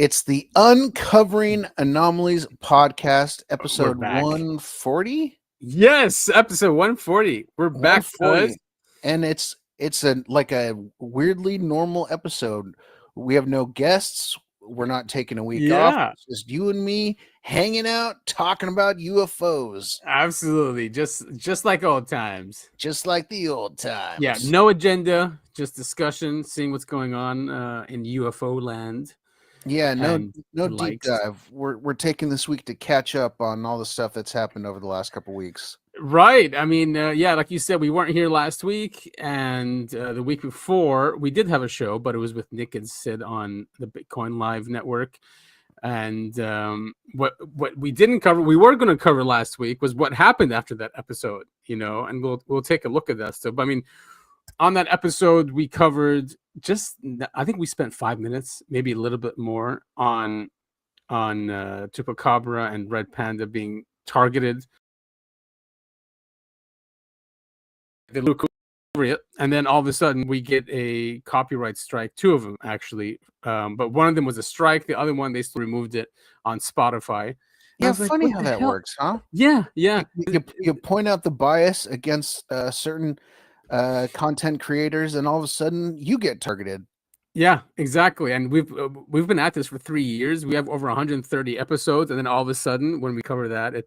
It's the Uncovering Anomalies podcast, We're episode back. 140. Yes, episode 140. We're back, 140. cuz. And it's a weirdly normal episode. We have no guests. We're not taking a week off. Yeah, It's just you and me hanging out, talking about UFOs, absolutely. Just like old times. just like the old times. Yeah, no agenda, just discussion, seeing what's going on in UFO land. Yeah, no and deep likes. dive. We're taking this week to catch up on all the stuff that's happened over the last couple weeks. Right. I mean, yeah, like you said, we weren't here last week, and the week before we did have a show, but it was with Nick and Sid on the Bitcoin Live network. And what we didn't cover, we were going to cover last week, was what happened after that episode, and we'll take a look at that stuff. But I mean, on that episode, we covered I think we spent 5 minutes, maybe a little bit more, on Chupacabra and Red Panda being targeted. They look over it, and then all of a sudden we get a copyright strike. Two of them actually, but one of them was a strike. The other one, they still removed it on Spotify. Yeah, funny how that works, huh? Yeah. You point out the bias against certain content creators, and all of a sudden you get targeted. Yeah, exactly. And we've been at this for 3 years. We have over 130 episodes, and then all of a sudden, when we cover that,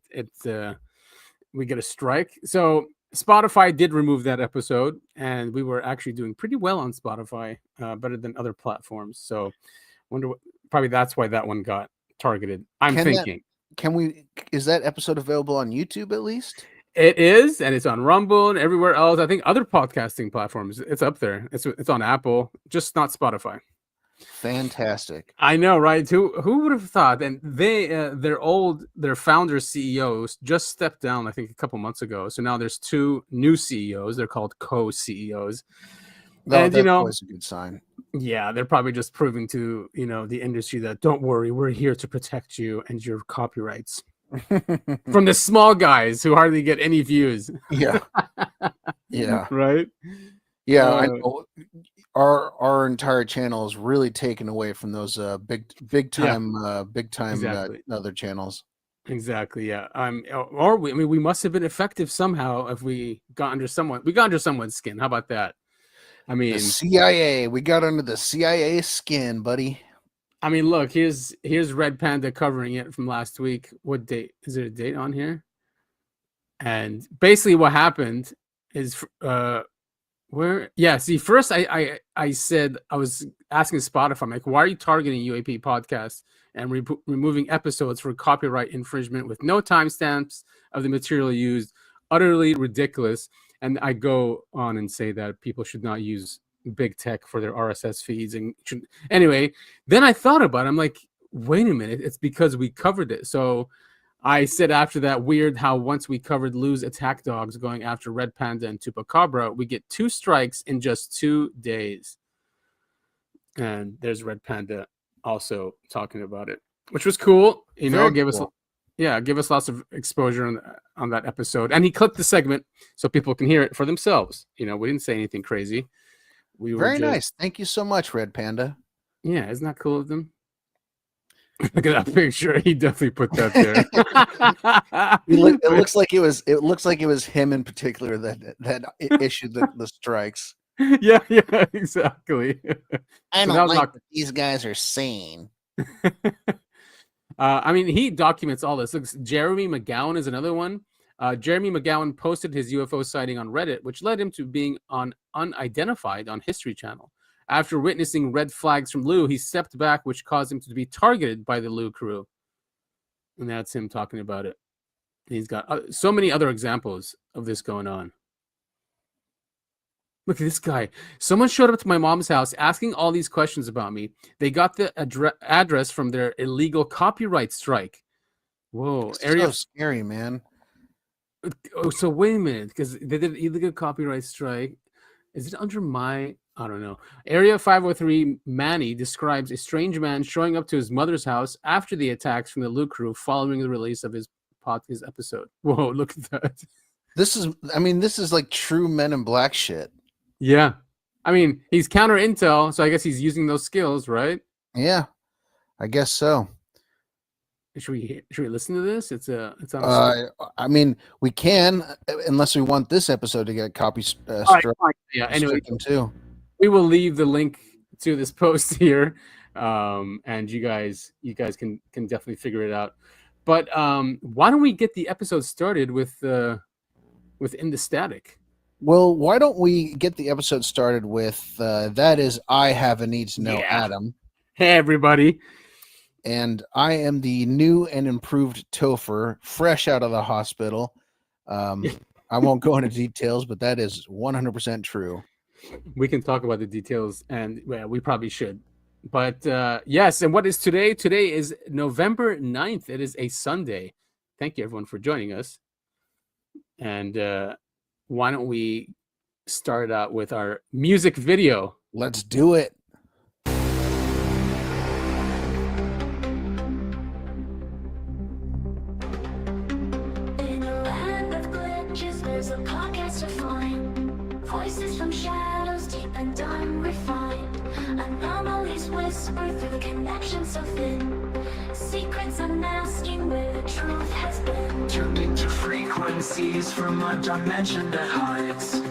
we get a strike. So Spotify did remove that episode, and we were actually doing pretty well on Spotify, better than other platforms. So, probably that's why that one got targeted. Is that episode available on YouTube at least? It is, and it's on Rumble and everywhere else. I think other podcasting platforms. It's up there. It's on Apple, just not Spotify. Fantastic. I know, right? Who would have thought? And their founder CEOs just stepped down, I think, a couple months ago. So now there's two new CEOs. They're called co-CEOs. That's always a good sign. Yeah, they're probably just proving to the industry that, don't worry, we're here to protect you and your copyrights. From the small guys who hardly get any views. Yeah. Right. Yeah, I know. Our entire channel is really taken away from those big time exactly. Other channels. Exactly. Yeah. We must have been effective somehow if we got under someone's skin. How about that? I mean, the CIA. We got under the CIA skin, buddy. I mean, look, here's Red Panda covering it from last week. What date? Is there a date on here? And basically what happened is first I said, I was asking Spotify, I'm like, why are you targeting UAP podcasts and removing episodes for copyright infringement with no timestamps of the material used? Utterly ridiculous. And I go on and say that people should not use big tech for their RSS feeds. And anyway, then I thought about it. I'm like, wait a minute, it's because we covered it. So I said after that, weird how once we covered Lou's attack dogs going after Red Panda and Chupacabra, we get 2 strikes in just 2 days. And there's Red Panda also talking about it, which was cool. Give us lots of exposure on that episode. And he clipped the segment so people can hear it for themselves. We didn't say anything crazy. Very nice. Thank you so much, Red Panda. Yeah, isn't that cool of them? Look at that picture. He definitely put that there. It looks like it was him in particular that issued the strikes. Yeah, exactly. I don't like what these guys are saying. I mean, he documents all this. Look, Jeremy McGowan is another one. Jeremy McGowan posted his UFO sighting on Reddit, which led him to being on unidentified on History Channel. After witnessing red flags from Lou, he stepped back, which caused him to be targeted by the Lou crew. And that's him talking about it. He's got so many other examples of this going on. Look at this guy. Someone showed up to my mom's house asking all these questions about me. They got the address from their illegal copyright strike. Whoa. So scary, man. Oh, so wait a minute, because they did an illegal copyright strike. Is it under my... I don't know. Area 503 Manny describes a strange man showing up to his mother's house after the attacks from the Lou crew following the release of his episode. Whoa, look at that. This is like true Men in Black shit. Yeah. I mean, he's counter intel, so I guess he's using those skills, right? Yeah. I guess so. Should we listen to this? It's on a I mean, we can, unless we want this episode to get copy All right, fine. Yeah. Anyway, stricken too. we will leave the link to this post here, and you guys can definitely figure it out. But why don't we get the episode started with In the Static? Well, why don't we get the episode started with that is I have a need to know Adam. Hey everybody. And I am the new and improved Topher, fresh out of the hospital. I won't go into details, but that is 100% true. We can talk about the details, and well, we probably should. But yes, and what is today? Today is November 9th. It is a Sunday. Thank you, everyone, for joining us. And why don't we start out with our music video? Let's do it. There's a podcast to find voices from shadows deep and unrefined. Anomalies whisper through the connections so thin. Secrets unmasking where the truth has been. Tuning to frequencies from a dimension that hides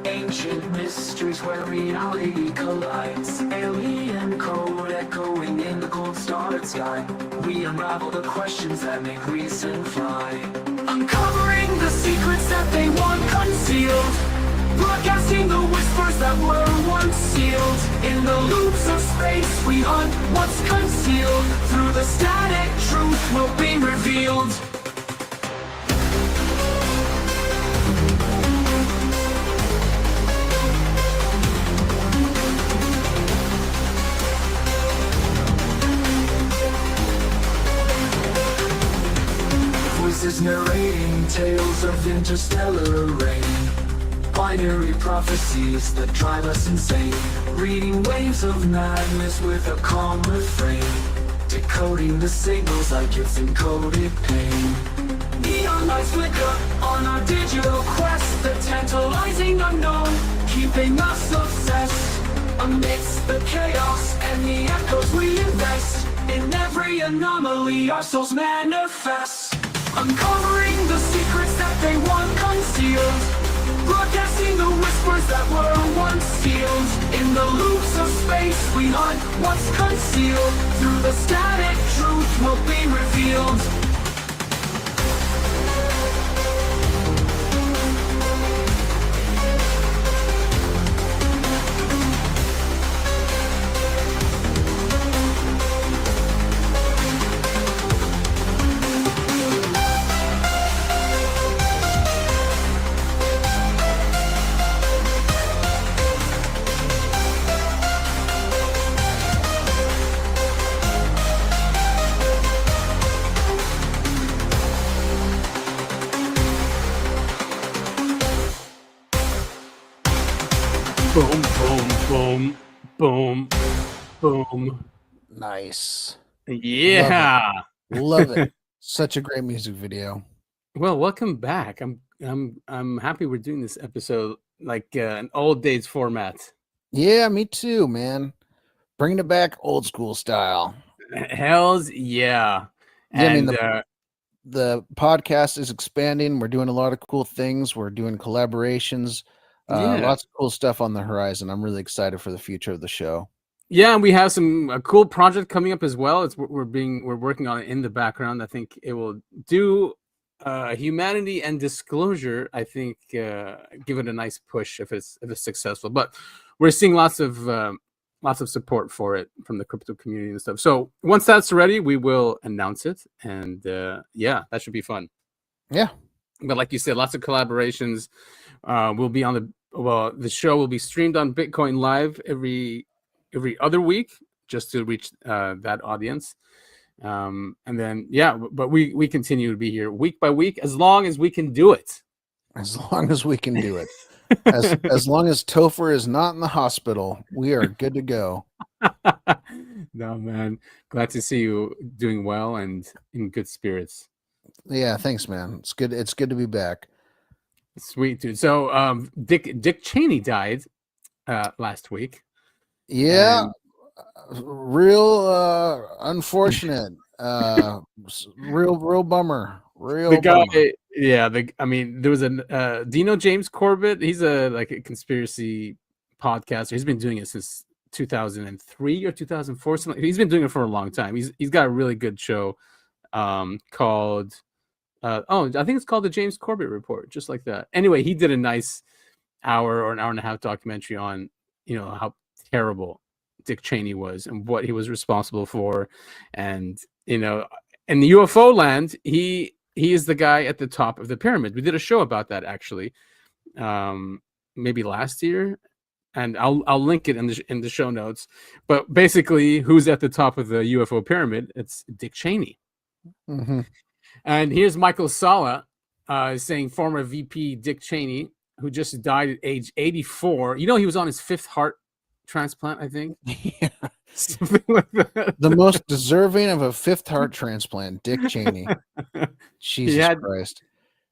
ancient mysteries where reality collides. Alien code echoing in the cold starred sky. We unravel the questions that make reason fly. Uncovering the secrets that they want concealed. Broadcasting the whispers that were once sealed. In the loops of space we hunt what's concealed. Through the static truth will be revealed. Voices narrating tales of interstellar rain. Binary prophecies that drive us insane. Reading waves of madness with a calm refrain. Decoding the signals like it's encoded pain. Neon lights flicker on our digital quest. The tantalizing unknown, keeping us obsessed. Amidst the chaos and the echoes we invest. In every anomaly our souls manifest. Uncovering the secrets that they want concealed. Broadcasting the whispers that were once sealed. In the loops of space we hunt what's concealed. Through the static truth will be revealed. Boom, boom, boom, boom, boom. Nice. Yeah. Love it. Such a great music video. Well, welcome back. I'm happy we're doing this episode like an old days format. Yeah, me too, man. Bringing it back old school style. Hells yeah. Yeah, I mean, And the podcast is expanding. We're doing a lot of cool things. We're doing collaborations. Lots of cool stuff on the horizon. I'm really excited for the future of the show. yeah, and we have a cool project coming up as well. We're working on it in the background. I think it will do humanity and disclosure. I think give it a nice push if it's successful. But we're seeing lots of support for it from the crypto community and stuff. So once that's ready, we will announce it, and yeah, that should be fun. Yeah. But like you said, lots of collaborations. We'll be on the show will be streamed on Bitcoin Live every other week just to reach that audience. And then but we continue to be here week by week as long as we can do it. As long as we can do it. as long as Topher is not in the hospital, we are good to go. No, man. Glad to see you doing well and in good spirits. Yeah, thanks, man. It's good. It's good to be back. Sweet, dude. So Dick Cheney died last week. Yeah. real unfortunate. Real bummer. The guy, Bummer. yeah. I mean, there was a. Do you know James Corbett? He's a conspiracy podcaster. He's been doing it since 2003 or 2004. Something. He's been doing it for a long time. He's got a really good show, called. I think it's called the James Corbett Report, just like that. Anyway, he did a nice hour or an hour and a half documentary on how terrible Dick Cheney was and what he was responsible for, and in the UFO land, he is the guy at the top of the pyramid. We did a show about that actually, maybe last year, and I'll link it in the show notes. But basically, who's at the top of the UFO pyramid? It's Dick Cheney. Mm-hmm. And here's Michael Salla saying former VP Dick Cheney, who just died at age 84. He was on his 5th heart transplant, I think. Yeah. Something like that. The most deserving of a 5th heart transplant, Dick Cheney. Jesus Christ.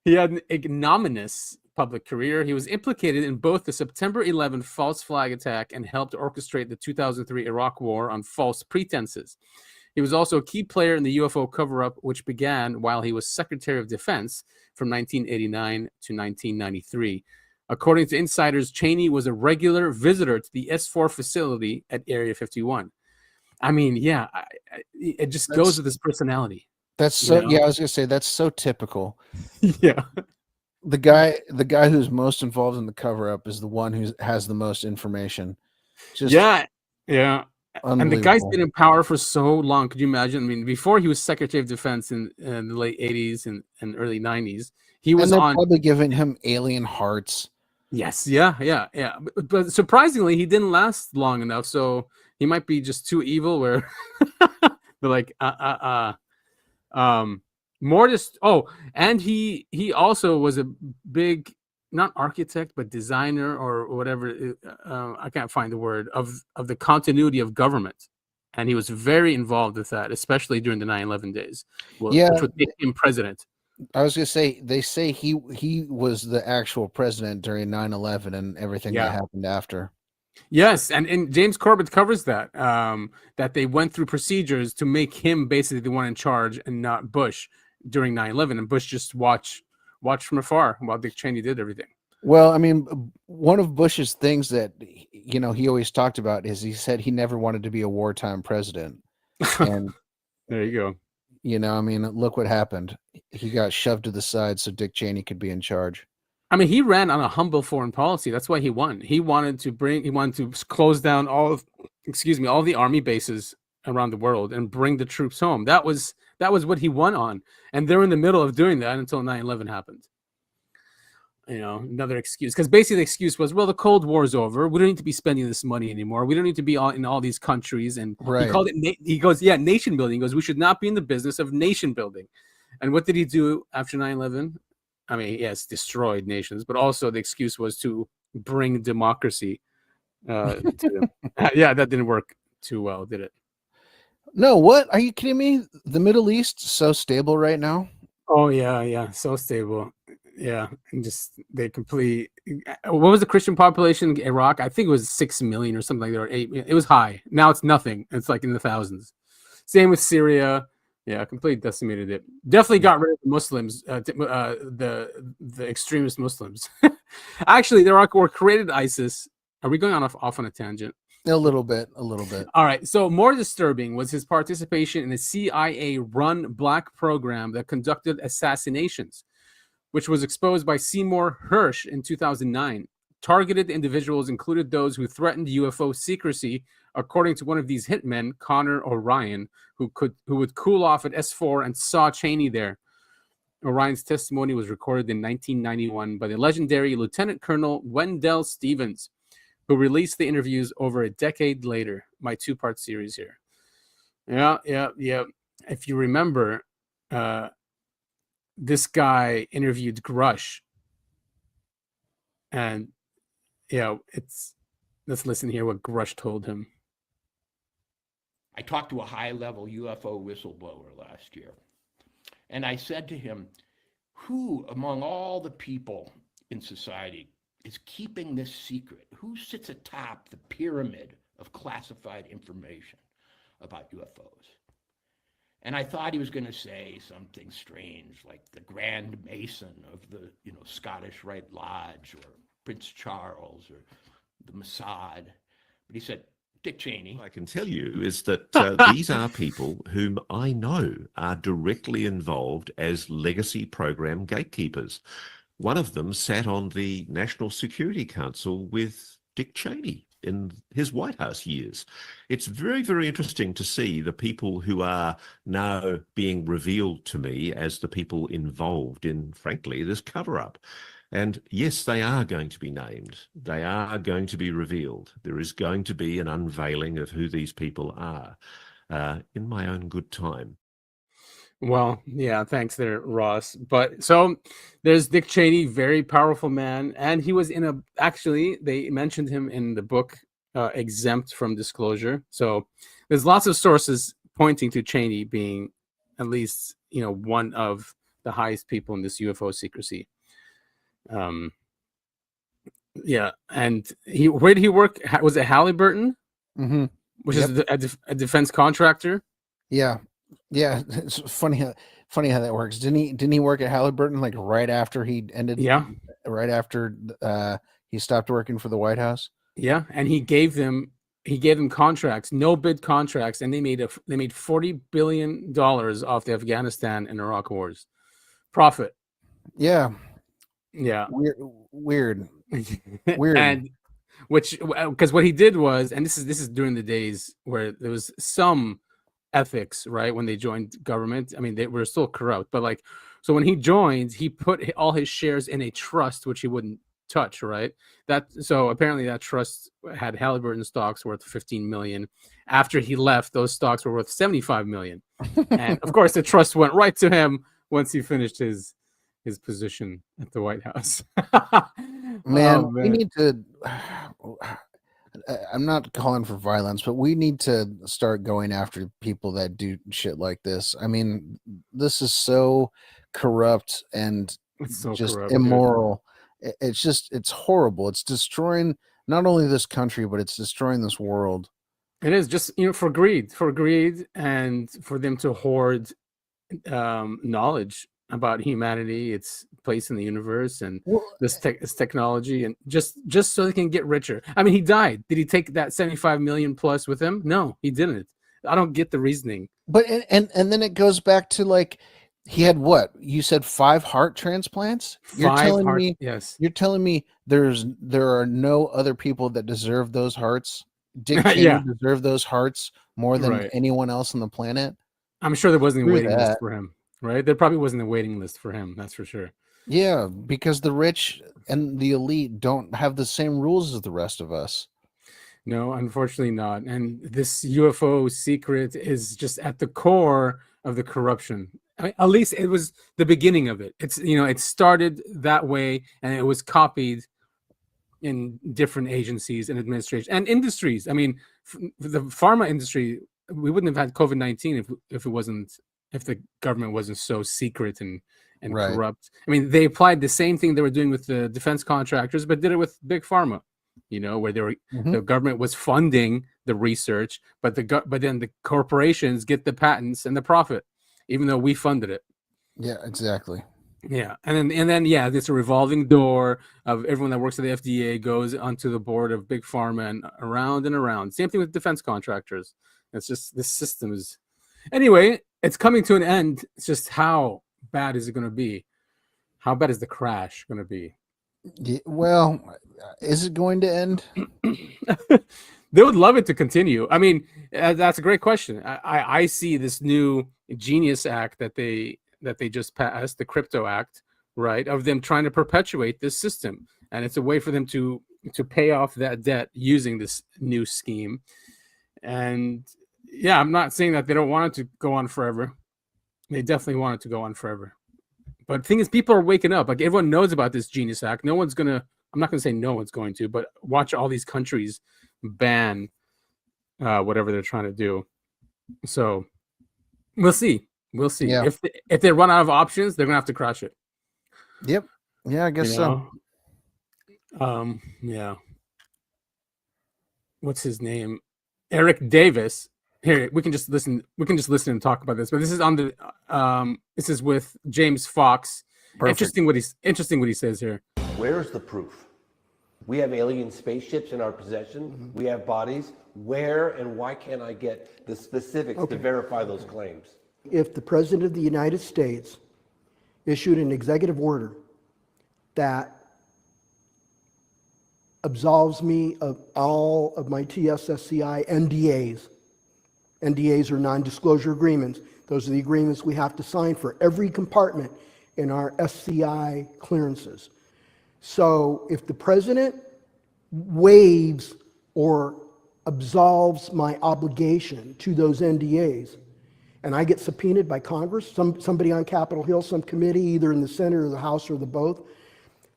He had an ignominious public career. He was implicated in both the September 11 false flag attack and helped orchestrate the 2003 Iraq War on false pretenses. He was also a key player in the UFO cover-up, which began while he was Secretary of Defense from 1989 to 1993. According to insiders, Cheney was a regular visitor to the S4 facility at Area 51. I mean, yeah, it just goes with his personality. That's so. Yeah, I was gonna say that's so typical. Yeah. The guy who's most involved in the cover-up is the one who has the most information. Yeah. And the guy's been in power for so long. Could you imagine? I mean, before he was Secretary of Defense in the late 80s and early 90s, he was probably giving him alien hearts. Yes, yeah. But surprisingly, he didn't last long enough. So he might be just too evil. Where they're like, more just. Oh, and he also was a big, not architect, but designer or whatever. I can't find the word of the continuity of government, and he was very involved with that, especially during the 9/11 days. Which would make him president. I was gonna say they say he was the actual president during 9/11 and everything that happened after. Yes, and James Corbett covers that that they went through procedures to make him basically the one in charge and not Bush during 9/11, and Bush just watched from afar while Dick Cheney did everything. Well, I mean, one of Bush's things that he always talked about is he said he never wanted to be a wartime president. And there you go. I mean, look what happened. He got shoved to the side so Dick Cheney could be in charge. I mean, he ran on a humble foreign policy. That's why he won. He wanted to close down all the army bases around the world and bring the troops home. That was what he won on. And they're in the middle of doing that until 9/11 happened. Another excuse, because basically the excuse was, well, the Cold War's over. We don't need to be spending this money anymore. We don't need to be in all these countries. And he called it, he goes, nation building. He goes, we should not be in the business of nation building. And what did he do after 9/11? I mean, yes, destroyed nations, but also the excuse was to bring democracy to them. Yeah, that didn't work too well, did it? No, what? Are you kidding me? The Middle East is so stable right now. Oh, yeah, so stable. Yeah, and just they complete. What was the Christian population in Iraq? I think it was 6 million or something like that, or 8 million. It was high. Now it's nothing. It's like in the thousands. Same with Syria. Yeah, completely decimated it. Definitely got rid of the Muslims, the extremist Muslims. Actually, the Iraq War created ISIS. Are we going off on a tangent? A little bit. All right. So more disturbing was his participation in a CIA-run black program that conducted assassinations, which was exposed by Seymour Hersh in 2009. Targeted individuals included those who threatened UFO secrecy, according to one of these hitmen, Connor O'Ryan, who would cool off at S4 and saw Cheney there. O'Ryan's testimony was recorded in 1991 by the legendary Lieutenant Colonel Wendell Stevens, who released the interviews over a decade later. My 2-part series here. Yeah. If you remember, this guy interviewed Grush, and let's listen here what Grush told him. I talked to a high-level UFO whistleblower last year, and I said to him, who among all the people in society is keeping this secret? Who sits atop the pyramid of of classified information about UFOs. And I thought he was going to say something strange, like the Grand Mason of the, Scottish Rite Lodge, or Prince Charles, or the Mossad. But he said, Dick Cheney. I can tell you is that these are people whom I know are directly involved as legacy program gatekeepers. One of them sat on the National Security Council with Dick Cheney in his White House years. It's very, very interesting to see the people who are now being revealed to me as the people involved in, frankly, this cover-up. And yes, they are going to be named. They are going to be revealed. There is going to be an unveiling of who these people are in my own good time. Well, yeah, thanks there, Ross. But so there's Dick Cheney, very powerful man. And he was actually, they mentioned him in the book, Exempt from Disclosure. So there's lots of sources pointing to Cheney being at least, one of the highest people in this UFO secrecy. Yeah. And where did he work? Was it Halliburton? Mm-hmm. Which is a defense contractor? Yeah. Yeah, it's funny how that works. Didn't he work at Halliburton like right after he ended? Yeah, right after he stopped working for the White House. Yeah, and he gave them contracts, no bid contracts, and they made $40 billion off the Afghanistan and Iraq wars. Profit. Yeah. Weird. Weird. And because what he did was, and this is during the days where there was some ethics, right? When they joined government, I mean, they were still corrupt, but so when he joined, he put all his shares in a trust which he wouldn't touch, right? So apparently that trust had Halliburton stocks worth 15 million. After he left, those stocks were worth 75 million. And of course the trust went right to him once he finished his position at the White House. Man, we need to I'm not calling for violence, but we need to start going after people that do shit like this. I mean, this is so corrupt and It's so just corrupt, immoral. It's horrible. It's destroying not only this country, but it's destroying this world. It is just, for greed, and for them to hoard knowledge about humanity, its place in the universe, and this technology, and just so they can get richer. I mean, he died. Did he take that 75 million plus with him? No, he didn't. I don't get the reasoning. But and then it goes back to he had what? You said 5 heart transplants? Yes. You're telling me there are no other people that deserve those hearts? Dick Cheney deserved those hearts more than anyone else on the planet? I'm sure there wasn't a waiting list for him, right? There probably wasn't a waiting list for him, that's for sure. Yeah, because the rich and the elite don't have the same rules as the rest of us. No, unfortunately not. And this UFO secret is just at the core of the corruption. I mean, at least it was the beginning of it. It's, it started that way, and it was copied in different agencies and administrations and industries. I mean, the pharma industry, we wouldn't have had COVID-19 if the government wasn't so secret and corrupt. I mean, they applied the same thing they were doing with the defense contractors, but did it with big pharma. Where the government was funding the research, but then the corporations get the patents and the profit, even though we funded it. Yeah, exactly. Yeah, and then it's a revolving door of everyone that works at the FDA goes onto the board of big pharma and around. Same thing with defense contractors. It's just this system is. Anyway, it's coming to an end. It's just how bad is it going to be? How bad is the crash going to be? Yeah, well, is it going to end? They would love it to continue. I mean, that's a great question. I see this new Genius Act that they just passed, the Crypto Act, right, of them trying to perpetuate this system, and it's a way for them to pay off that debt using this new scheme. And yeah, I'm not saying that they don't want it to go on forever. They definitely want it to go on forever. But the thing is, people are waking up. Everyone knows about this Genius Act. I'm not going to say no one's going to, but watch all these countries ban whatever they're trying to do. So we'll see. Yeah. If they run out of options, they're going to have to crash it. Yep. Yeah, I guess so. Yeah. What's his name? Eric Davis. Here, we can just listen. We can just listen and talk about this. But this is on the. This is with James Fox. Perfect. Interesting what he says here. Where's the proof? We have alien spaceships in our possession. We have bodies. Where and why can't I get the specifics to verify those claims? If the President of the United States issued an executive order that absolves me of all of my TSSCI NDAs. NDAs are non-disclosure agreements. Those are the agreements we have to sign for every compartment in our SCI clearances. So if the President waives or absolves my obligation to those NDAs, and I get subpoenaed by Congress, somebody on Capitol Hill, some committee, either in the Senate or the House or the both,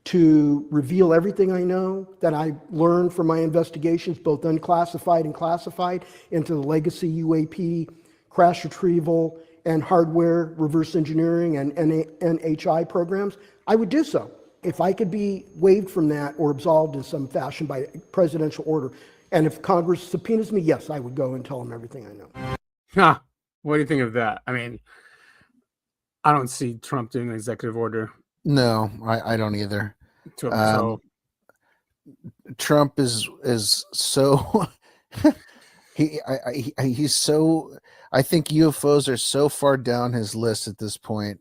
to reveal everything I know that I learned from my investigations, both unclassified and classified, into the legacy UAP, crash retrieval, and hardware reverse engineering and NHI programs, I would do so. If I could be waived from that or absolved in some fashion by presidential order, and if Congress subpoenas me, yes, I would go and tell them everything I know. Huh. What do you think of that? I mean, I don't see Trump doing an executive order. No, I don't either. So Trump is so he's so. I think UFOs are so far down his list at this point.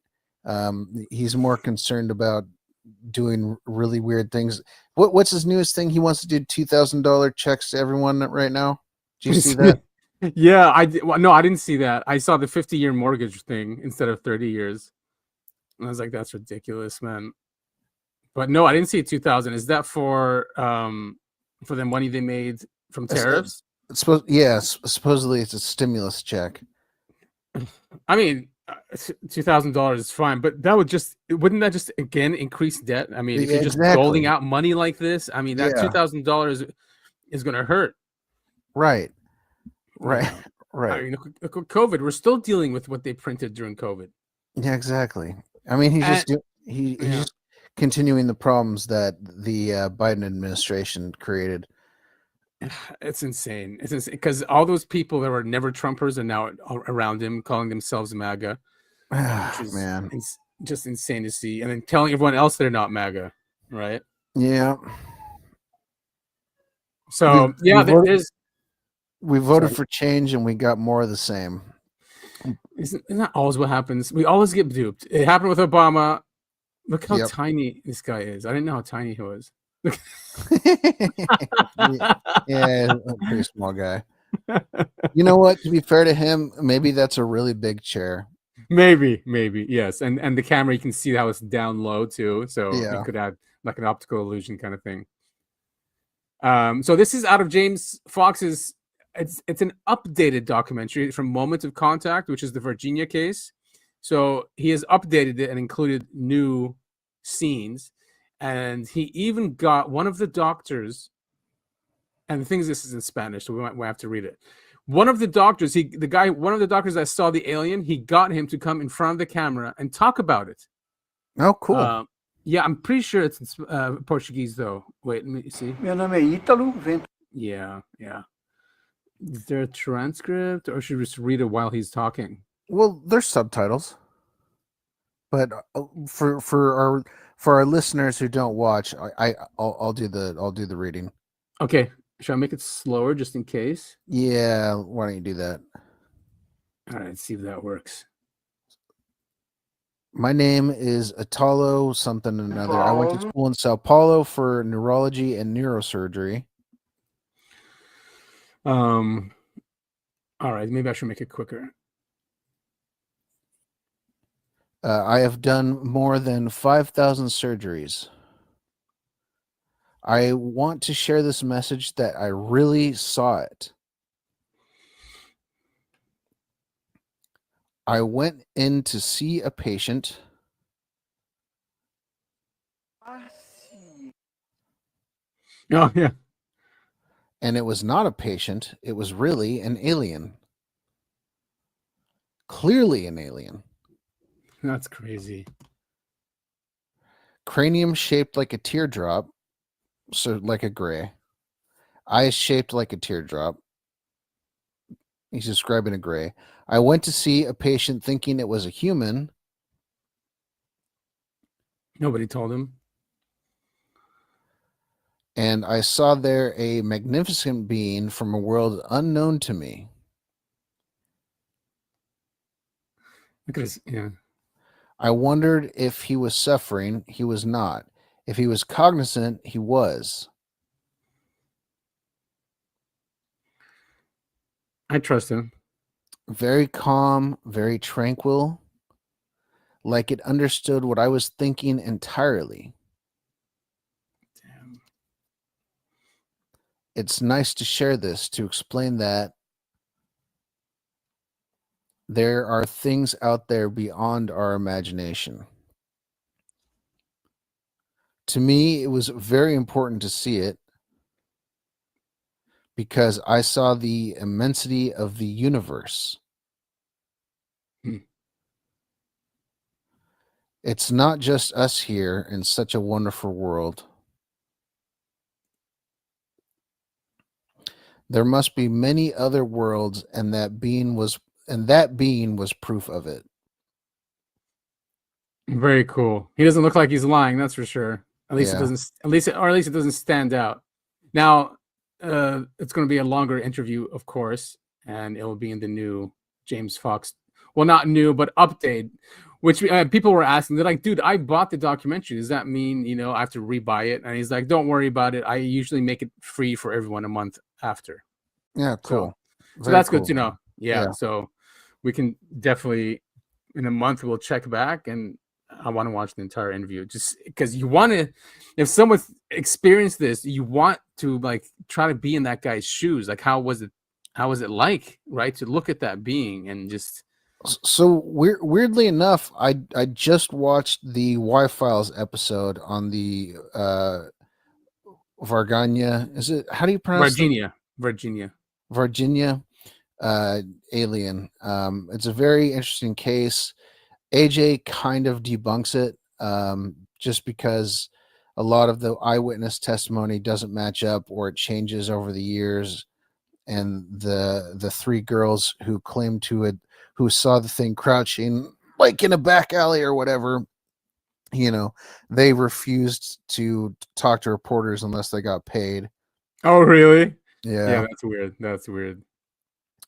He's more concerned about doing really weird things. What's his newest thing? He wants to do $2,000 checks to everyone right now. Do you see that? Yeah, I did. Well, no, I didn't see that. I saw the 50-year mortgage thing instead of 30 years. And I was like, that's ridiculous, man. But no, I didn't see 2,000. Is that for the money they made from tariffs? Supposedly it's a stimulus check. I mean, $2,000 is fine, but wouldn't that just again increase debt? I mean, if you're just doling out money like this, I mean, that $2,000 is going to hurt. Right. I mean, COVID, we're still dealing with what they printed during COVID. Yeah, exactly. I mean, he's just continuing the problems that the Biden administration created. It's insane. It's insane because all those people that were never Trumpers are now around him, calling themselves MAGA. Which is Man, just insane to see, and then telling everyone else they're not MAGA, right? Yeah. So we voted for change, and we got more of the same. Isn't that always what happens? We always get duped. It happened with Obama. Look how tiny this guy is. I didn't know how tiny he was. Yeah, a pretty small guy. You know what? To be fair to him, maybe that's a really big chair. Maybe, yes. And the camera, you can see how it's down low too, so you could add like an optical illusion kind of thing. So this is out of James Fox's. It's an updated documentary from Moment of Contact, which is the Virginia case. So he has updated it and included new scenes. And he even got one of the doctors, and the thing is, this is in Spanish, so we might have to read it. One of the doctors that saw the alien, he got him to come in front of the camera and talk about it. Oh, cool. Yeah, I'm pretty sure it's in Portuguese, though. Wait, let me see. Meu nome é Ítalo. Yeah. Is there a transcript, or should we just read it while he's talking? Well, there's subtitles, but for our listeners who don't watch, I'll do the reading. Okay, should I make it slower just in case? Yeah, why don't you do that? All right, let's see if that works. My name is Italo something another. I went to school in Sao Paulo for neurology and neurosurgery. All right, maybe I should make it quicker. I have done more than 5,000 surgeries. I want to share this message that I really saw it. I went in to see a patient. Oh, yeah. And it was not a patient. It was really an alien. Clearly an alien. That's crazy. Cranium shaped like a teardrop, so like a gray. Eyes shaped like a teardrop. He's describing a gray. I went to see a patient thinking it was a human. Nobody told him. And I saw there a magnificent being from a world unknown to me. Look at his, yeah. I wondered if he was suffering. He was not. If he was cognizant, he was. I trust him. Very calm, very tranquil, like it understood what I was thinking entirely. Damn. It's nice to share this, to explain that there are things out there beyond our imagination. To me, it was very important to see it because I saw the immensity of the universe. Hmm. It's not just us here in such a wonderful world. There must be many other worlds, and that being was proof of it. Very cool. He doesn't look like he's lying, that's for sure. At least Yeah. it doesn't. At least it doesn't stand out. Now, it's going to be a longer interview, of course, and it will be in the new James Fox. Well, not new, but update. Which people were asking. They're like, "Dude, I bought the documentary. Does that mean I have to rebuy it?" And he's like, "Don't worry about it. I usually make it free for everyone a month after." Yeah, cool. So Very that's cool. good to know. Yeah. Yeah. So we can definitely in a month we'll check back, and I want to watch the entire interview just because you want to. If someone's experienced this, you want to like try to be in that guy's shoes. Like, how was it? How was it like, right? To look at that being and just. So weirdly enough, I just watched the Y-Files episode on the Varganya. Is it, how do you pronounce it? Virginia alien. It's a very interesting case. AJ kind of debunks it just because a lot of the eyewitness testimony doesn't match up or it changes over the years. And the three girls who claimed to it, who saw the thing crouching like in a back alley or whatever, they refused to talk to reporters unless they got paid. Oh, really? Yeah, that's weird. That's weird.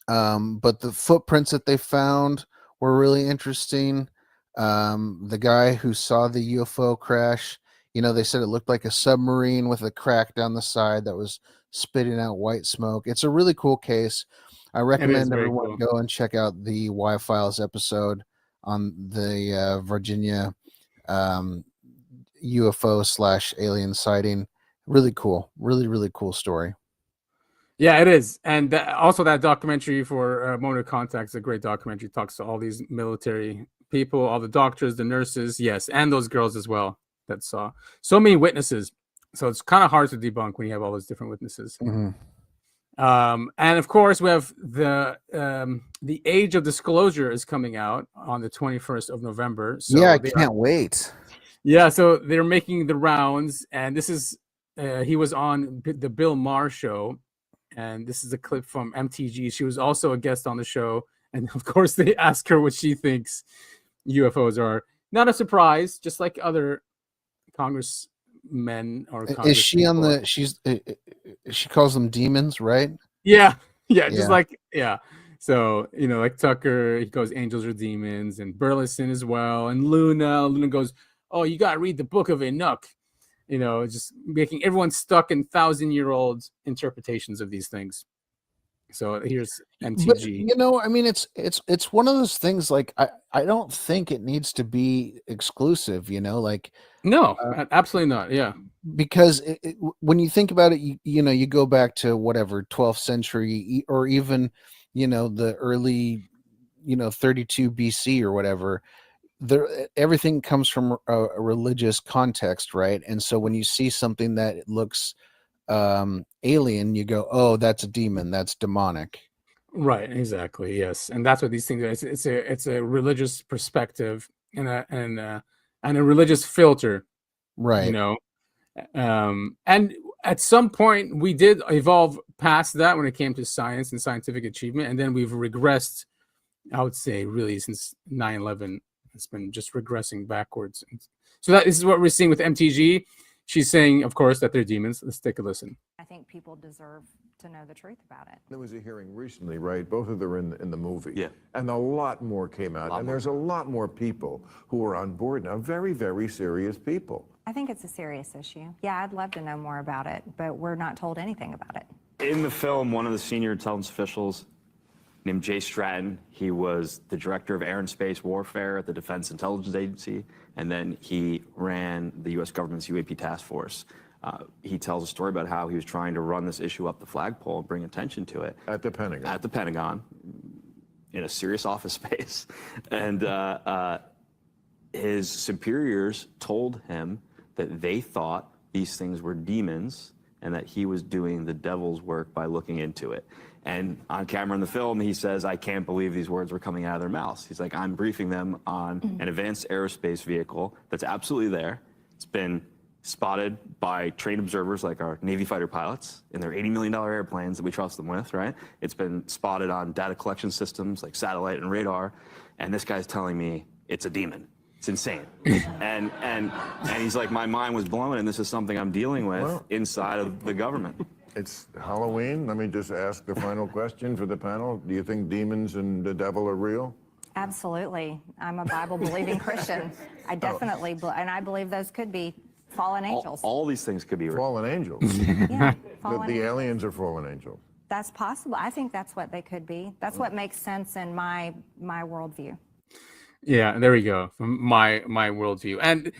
But the footprints that they found were really interesting. The guy who saw the UFO crash, they said it looked like a submarine with a crack down the side that was spitting out white smoke. It's a really cool case. I recommend everyone go and check out the Y-Files episode on the Virginia UFO/alien sighting. Really cool. Really, really cool story. Yeah, it is. And also that documentary for Moment of Contact is a great documentary. It talks to all these military people, all the doctors, the nurses, yes, and those girls as well that saw. So many witnesses. So it's kind of hard to debunk when you have all those different witnesses. Mm-hmm. And of course, we have the Age of Disclosure is coming out on the 21st of November. So yeah, I can't wait. Yeah, so they're making the rounds, and this is he was on the Bill Maher show, and this is a clip from MTG. She was also a guest on the show, and of course, they ask her what she thinks UFOs are. Not a surprise, just like other congressmen or is she on the? She calls them demons, right? Yeah, just like So like Tucker, he goes angels or demons, and Burleson as well, and Luna goes, oh, you gotta read the Book of Enoch. Just making everyone stuck in 1,000-year-old interpretations of these things. So here's MTG. But, I mean, it's one of those things. Like I don't think it needs to be exclusive. Like no, absolutely not. Yeah, because when you think about it, you go back to whatever 12th century or even the early 32 BC or whatever. Everything comes from a religious context, right? And so when you see something that looks alien, you go, oh, that's a demon, that's demonic. Right, exactly. Yes, and that's what these things are. It's a religious perspective and a religious filter, right? And at some point we did evolve past that when it came to science and scientific achievement, and then we've regressed, I would say, really since 9/11. It's been just regressing backwards. So this is what we're seeing with MTG. She's saying, of course, that they're demons. Let's take a listen. I think people deserve to know the truth about it. There was a hearing recently, right? Both of them are in the movie. Yeah. And a lot more came out. And there's a lot more people who are on board now. Very, very serious people. I think it's a serious issue. Yeah, I'd love to know more about it, but we're not told anything about it. In the film, one of the senior intelligence officials named Jay Stratton, he was the director of Air and Space Warfare at the Defense Intelligence Agency, and then he ran the U.S. government's UAP task force. He tells a story about how he was trying to run this issue up the flagpole and bring attention to it. At the Pentagon. At the Pentagon, in a serious office space. And his superiors told him that they thought these things were demons and that he was doing the devil's work by looking into it. And on camera in the film, he says, I can't believe these words were coming out of their mouths. He's like, I'm briefing them on an advanced aerospace vehicle that's absolutely there. It's been spotted by trained observers like our Navy fighter pilots in their $80 million airplanes that we trust them with, right? It's been spotted on data collection systems like satellite and radar. And this guy's telling me it's a demon. It's insane. and he's like, my mind was blown, and this is something I'm dealing with inside of the government. It's Halloween. Let me just ask the final question for the panel. Do you think demons and the devil are real? Absolutely. I'm a Bible-believing Christian. I definitely, and I believe those could be fallen angels. All these things could be real. Fallen angels. Yeah, fallen The angels. aliens are fallen angels. That's possible. I think that's what they could be. That's what makes sense in my worldview. Yeah, there we go. From my worldview, and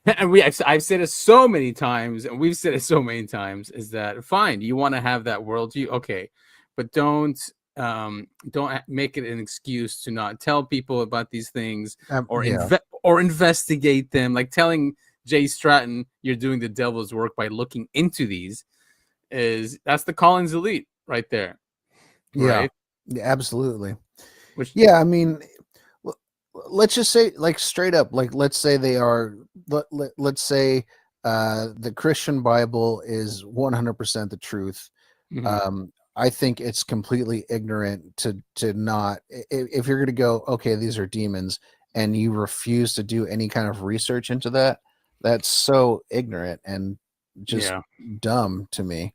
I've said it so many times, and we've said it so many times, is that fine, you want to have that worldview, okay, but don't make it an excuse to not tell people about these things or investigate them. Like telling Jay Stratton you're doing the devil's work by looking into these that's the Collins elite right there. Right? Yeah, absolutely. Which, I mean, let's just say, like, straight up, like, let's say they are, let's say the Christian Bible is 100% the truth. mm-hmm. I think it's completely ignorant to not, if you're going to go, okay, these are demons, and you refuse to do any kind of research into that, that's so ignorant and just dumb to me.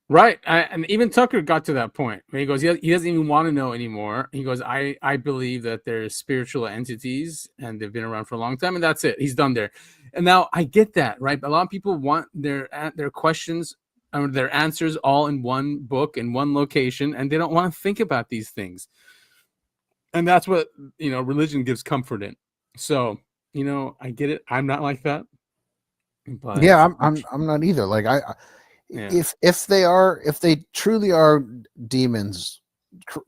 Right. And even Tucker got to that point where he goes, he doesn't even want to know anymore. He goes, I believe that they're spiritual entities and they've been around for a long time, and that's it. He's done there. And now I get that, right? A lot of people want their questions or their answers all in one book, in one location, and they don't want to think about these things. And that's what, religion gives comfort in. So, I get it. I'm not like that. But yeah, I'm not either. Like if they truly are demons,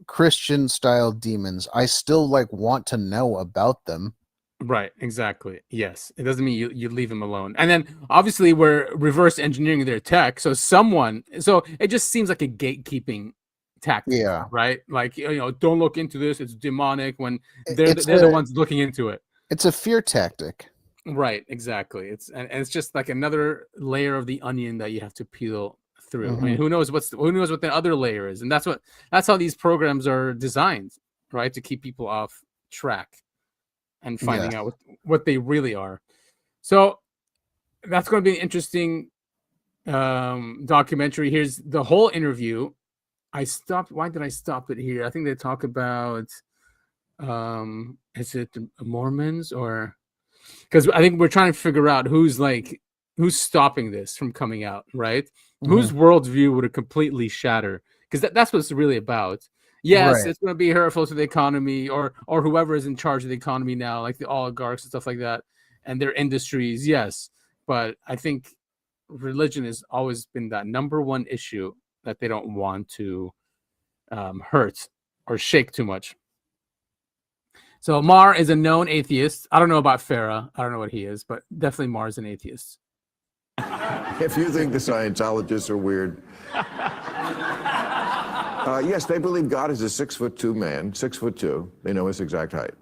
Christian style demons, I still like want to know about them. Right, exactly. Yes, it doesn't mean you leave them alone. And then obviously we're reverse engineering their tech. So it just seems like a gatekeeping tactic. Yeah. Right. Like don't look into this. It's demonic. When they're the ones looking into it. It's a fear tactic. Right, exactly. It's just like another layer of the onion that you have to peel through. Mm-hmm. I mean, who knows what the other layer is, and that's how these programs are designed, right? To keep people off track and finding out what they really are. So that's going to be an interesting documentary. Here's the whole interview. Why did I stop it here? I think they talk about is it the Mormons or. Because I think we're trying to figure out who's stopping this from coming out, right? Mm-hmm. Whose worldview would it completely shatter? Because that's what it's really about. Yes, It's going to be hurtful to the economy or whoever is in charge of the economy now, like the oligarchs and stuff like that, and their industries. Yes, but I think religion has always been that number one issue that they don't want to hurt or shake too much. So Mar is a known atheist. I don't know about Farah. I don't know what he is, but definitely Mar is an atheist. If you think the Scientologists are weird. Yes, they believe God is a 6'2" man, 6'2". They know his exact height.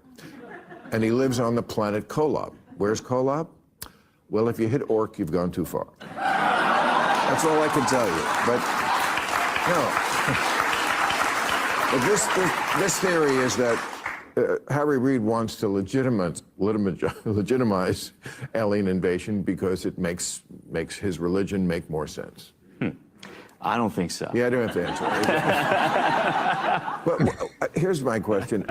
And he lives on the planet Kolob. Where's Kolob? Well, if you hit Orc, you've gone too far. That's all I can tell you. But no. But this theory is that Harry Reid wants to legitimize alien invasion because it makes his religion make more sense. I don't think so. Yeah, I don't have to answer. But here's my question.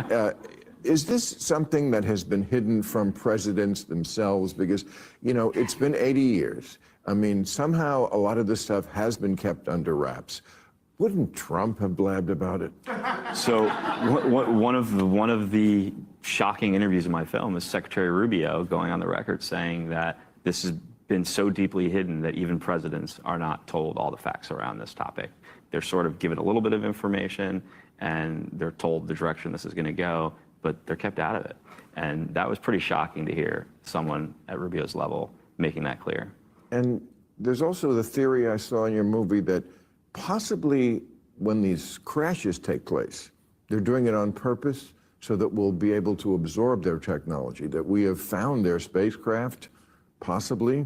Is this something that has been hidden from presidents themselves? Because, it's been 80 years. I mean, somehow a lot of this stuff has been kept under wraps. Wouldn't Trump have blabbed about it? So one of the shocking interviews in my film is Secretary Rubio going on the record saying that this has been so deeply hidden that even presidents are not told all the facts around this topic. They're sort of given a little bit of information and they're told the direction this is going to go, but they're kept out of it. And that was pretty shocking to hear someone at Rubio's level making that clear. And there's also the theory I saw in your movie that possibly when these crashes take place, they're doing it on purpose so that we'll be able to absorb their technology, that we have found their spacecraft, possibly,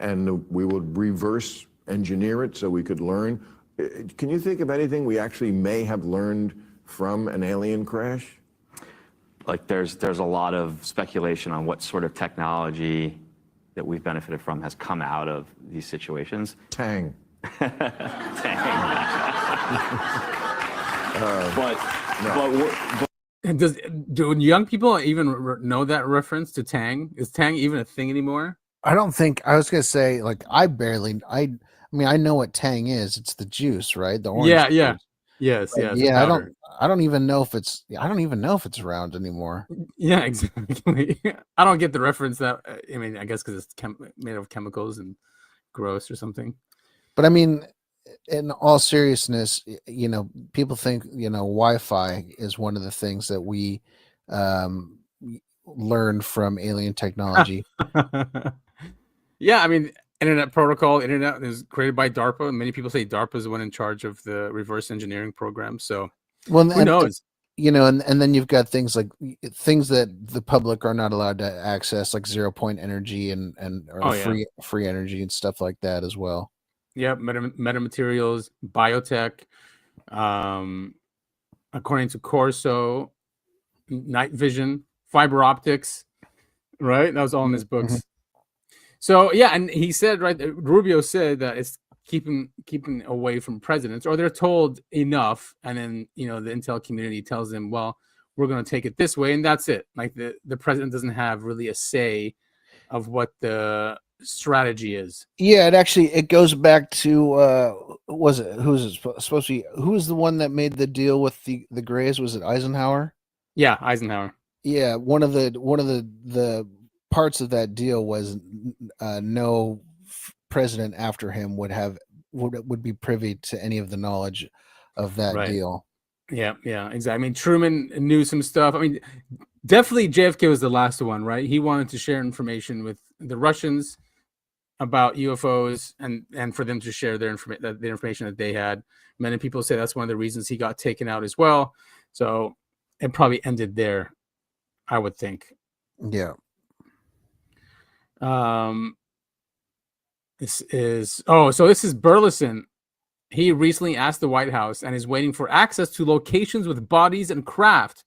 and we would reverse engineer it so we could learn. Can you think of anything we actually may have learned from an alien crash? Like there's a lot of speculation on what sort of technology that we've benefited from has come out of these situations. Tang. And do young people even know that reference to Tang? Is Tang even a thing anymore? I don't think. I was gonna say, like, I mean, I know what Tang is. It's the juice, right? The orange. Yeah. Juice. Yes. But Yeah. I don't even know if it's around anymore. Yeah, exactly. I don't get the reference. That I mean, I guess because it's made of chemicals and gross or something. But I mean, in all seriousness, people think Wi-Fi is one of the things that we learned from alien technology. Yeah, I mean, internet is created by DARPA, and many people say DARPA is the one in charge of the reverse engineering program. So, who knows? And then you've got things that the public are not allowed to access, like 0-point energy and free energy and stuff like that as well. Yeah, metamaterials, biotech. According to Corso, night vision, fiber optics. Right, that was all in his books. Mm-hmm. So yeah, and he said, right, Rubio said that it's keeping away from presidents, or they're told enough, and then the intel community tells them, well, we're going to take it this way, and that's it. Like the president doesn't have really a say of what the strategy is. Yeah, it goes back to who was supposed to be? Who was the one that made the deal with the Greys? Was it Eisenhower? Yeah, Eisenhower. Yeah, one of the parts of that deal was no president after him would be privy to any of the knowledge of that deal. Yeah, exactly. I mean, Truman knew some stuff. I mean, definitely JFK was the last one, right? He wanted to share information with the Russians about UFOs and for them to share the information that they had. Many people say that's one of the reasons he got taken out as well. So it probably ended there, I would think. Yeah. This is Burleson. He recently asked the White House and is waiting for access to locations with bodies and craft.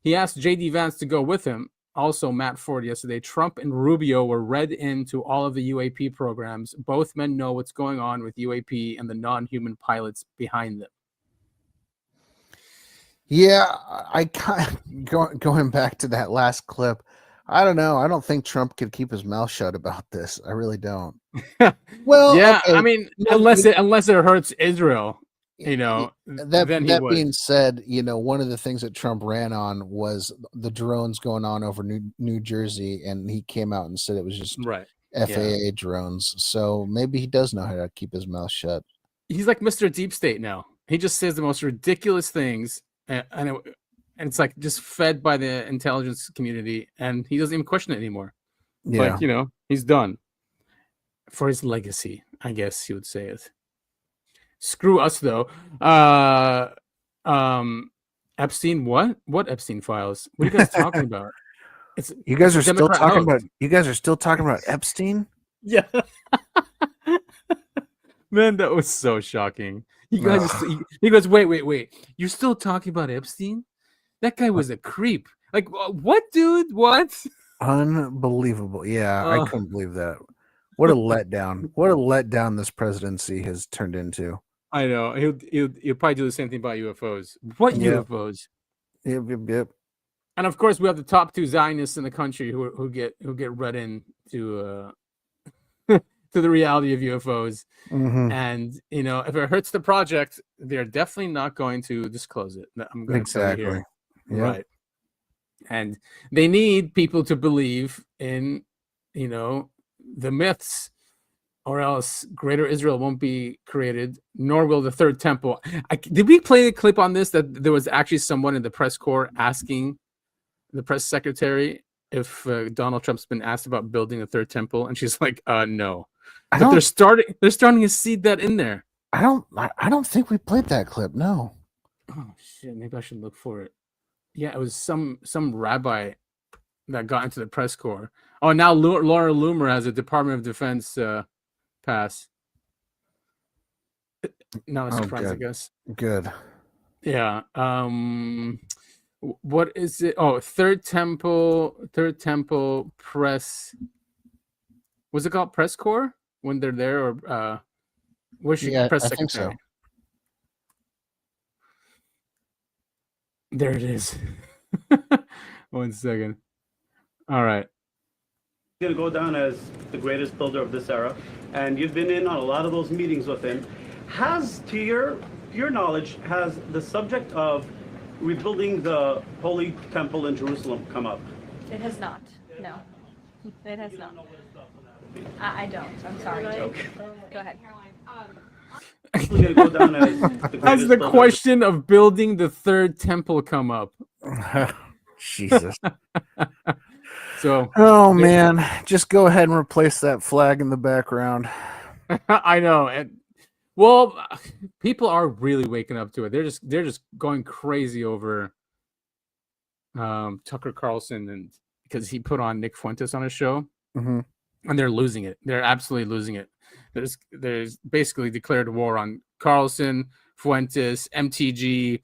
He asked J.D. Vance to go with him. Also, Matt Ford yesterday. Trump and Rubio were read into all of the UAP programs. Both men know what's going on with UAP and the non-human pilots behind them. Yeah, I kind of going back to that last clip. I don't know. I don't think Trump could keep his mouth shut about this. I really don't. Well, yeah, okay. I mean, unless it hurts Israel, That being said, one of the things that Trump ran on was the drones going on over New Jersey, and he came out and said it was just FAA drones. So maybe he does know how to keep his mouth shut. He's like Mr. Deep State now. He just says the most ridiculous things, and it's like just fed by the intelligence community, and he doesn't even question it anymore. Yeah. Like, he's done for his legacy, I guess he would say it. Screw us, though. Epstein, what? What Epstein files? What are you guys talking about? You guys are still talking about Epstein? Yeah. Man, that was so shocking. You guys, he goes, wait. You're still talking about Epstein? That guy was a creep. Like, what, dude? What? Unbelievable. Yeah, I couldn't believe that. What a letdown. What a letdown this presidency has turned into. I know. He'll probably do the same thing about UFOs. What UFOs? Yep. And of course, we have the top 2 Zionists in the country who get read in to to the reality of UFOs. Mm-hmm. And if it hurts the project, they're definitely not going to disclose it. I'm going to tell you here. Yep. Right. And they need people to believe in, the myths, or else Greater Israel won't be created, nor will the third temple. Did we play a clip on this that there was actually someone in the press corps asking the press secretary if Donald Trump's been asked about building a third temple, and she's like, no. But they're starting to seed that in there. I don't think we played that clip. No. Oh shit! Maybe I should look for it. Yeah, it was some rabbi that got into the press corps. Oh, now Laura Loomer has a Department of Defense pass. Not a surprise, I guess. Good. Yeah. What is it? Oh, Third Temple Press. Was it called Press Corps when they're there, or was she press secretary? I think so. There it is. 1 second. All right. He's going to go down as the greatest builder of this era, and you've been in on a lot of those meetings with him. Has, to your knowledge, has the subject of rebuilding the Holy Temple in Jerusalem come up? It has not. No, it has not. I don't. I'm sorry. Okay. Go ahead. Going to go down as Has the question of building the third temple come up? Jesus. So. Oh man, just go ahead and replace that flag in the background. I know, and well, people are really waking up to it. They're just going crazy over Tucker Carlson, and because he put on Nick Fuentes on his show, mm-hmm. and they're losing it. They're absolutely losing it. There's basically declared war on Carlson, Fuentes, MTG.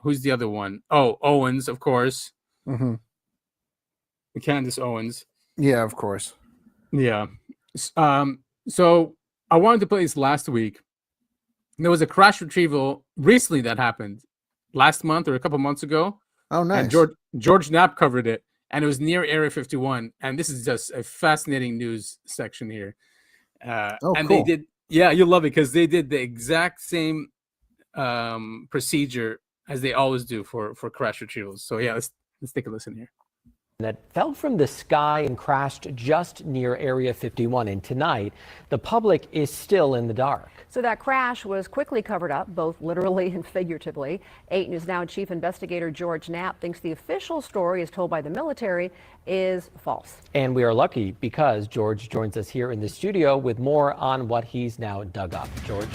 Who's the other one? Oh, Owens, of course. Mm-hmm. Candace Owens. Yeah, of course. Yeah. So I wanted to play this last week. There was a crash retrieval recently that happened last month or a couple months ago. Oh, nice. And George Knapp covered it, and it was near Area 51. And this is just a fascinating news section here. And cool. they did, yeah, you'll love it because they did the exact same procedure as they always do for crash retrievals. So yeah, let's take a listen here. That fell from the sky and crashed just near Area 51. And tonight, the public is still in the dark. So that crash was quickly covered up, both literally and figuratively. 8 News Now Chief Investigator George Knapp thinks the official story, as told by the military, is false. And we are lucky because George joins us here in the studio with more on what he's now dug up. George?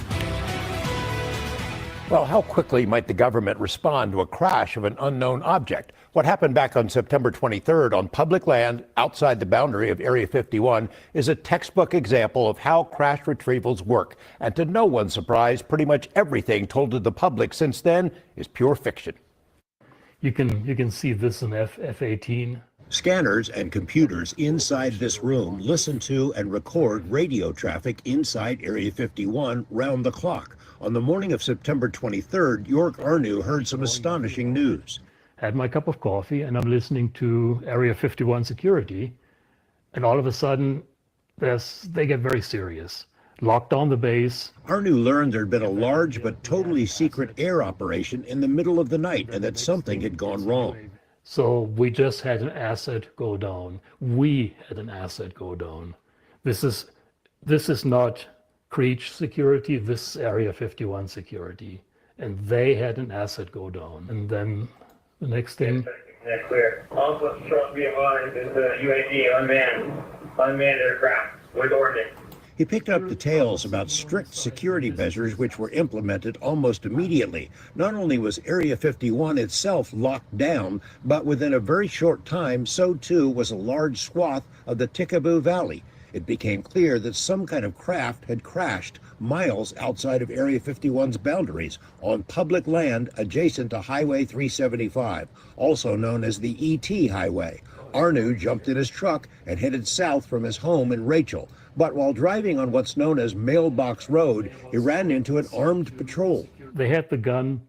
Well, how quickly might the government respond to a crash of an unknown object? What happened back on September 23rd on public land outside the boundary of Area 51 is a textbook example of how crash retrievals work. And to no one's surprise, pretty much everything told to the public since then is pure fiction. You can see this in F-18. Scanners and computers inside this room listen to and record radio traffic inside Area 51 round the clock. On the morning of September 23rd, York Arnu heard some astonishing news. Had my cup of coffee and I'm listening to Area 51 security, and all of a sudden they get very serious. Locked down the base. Arnu learned there'd been a large but totally secret air operation in the middle of the night and that something had gone wrong. So we just had an asset go down. We had an asset go down. This is not Creech security, this is Area 51 security. And they had an asset go down. And then the next thing. Yeah, clear. Also struck behind is the UAV unmanned aircraft with ordnance. He picked up details about strict security measures which were implemented almost immediately. Not only was Area 51 itself locked down, but within a very short time, so too was a large swath of the Tikaboo Valley. it became clear that some kind of craft had crashed miles outside of Area 51's boundaries on public land adjacent to Highway 375, also known as the ET Highway. Arnu jumped in his truck and headed south from his home in Rachel. But while driving on what's known as Mailbox Road, he ran into an armed patrol. They had the gun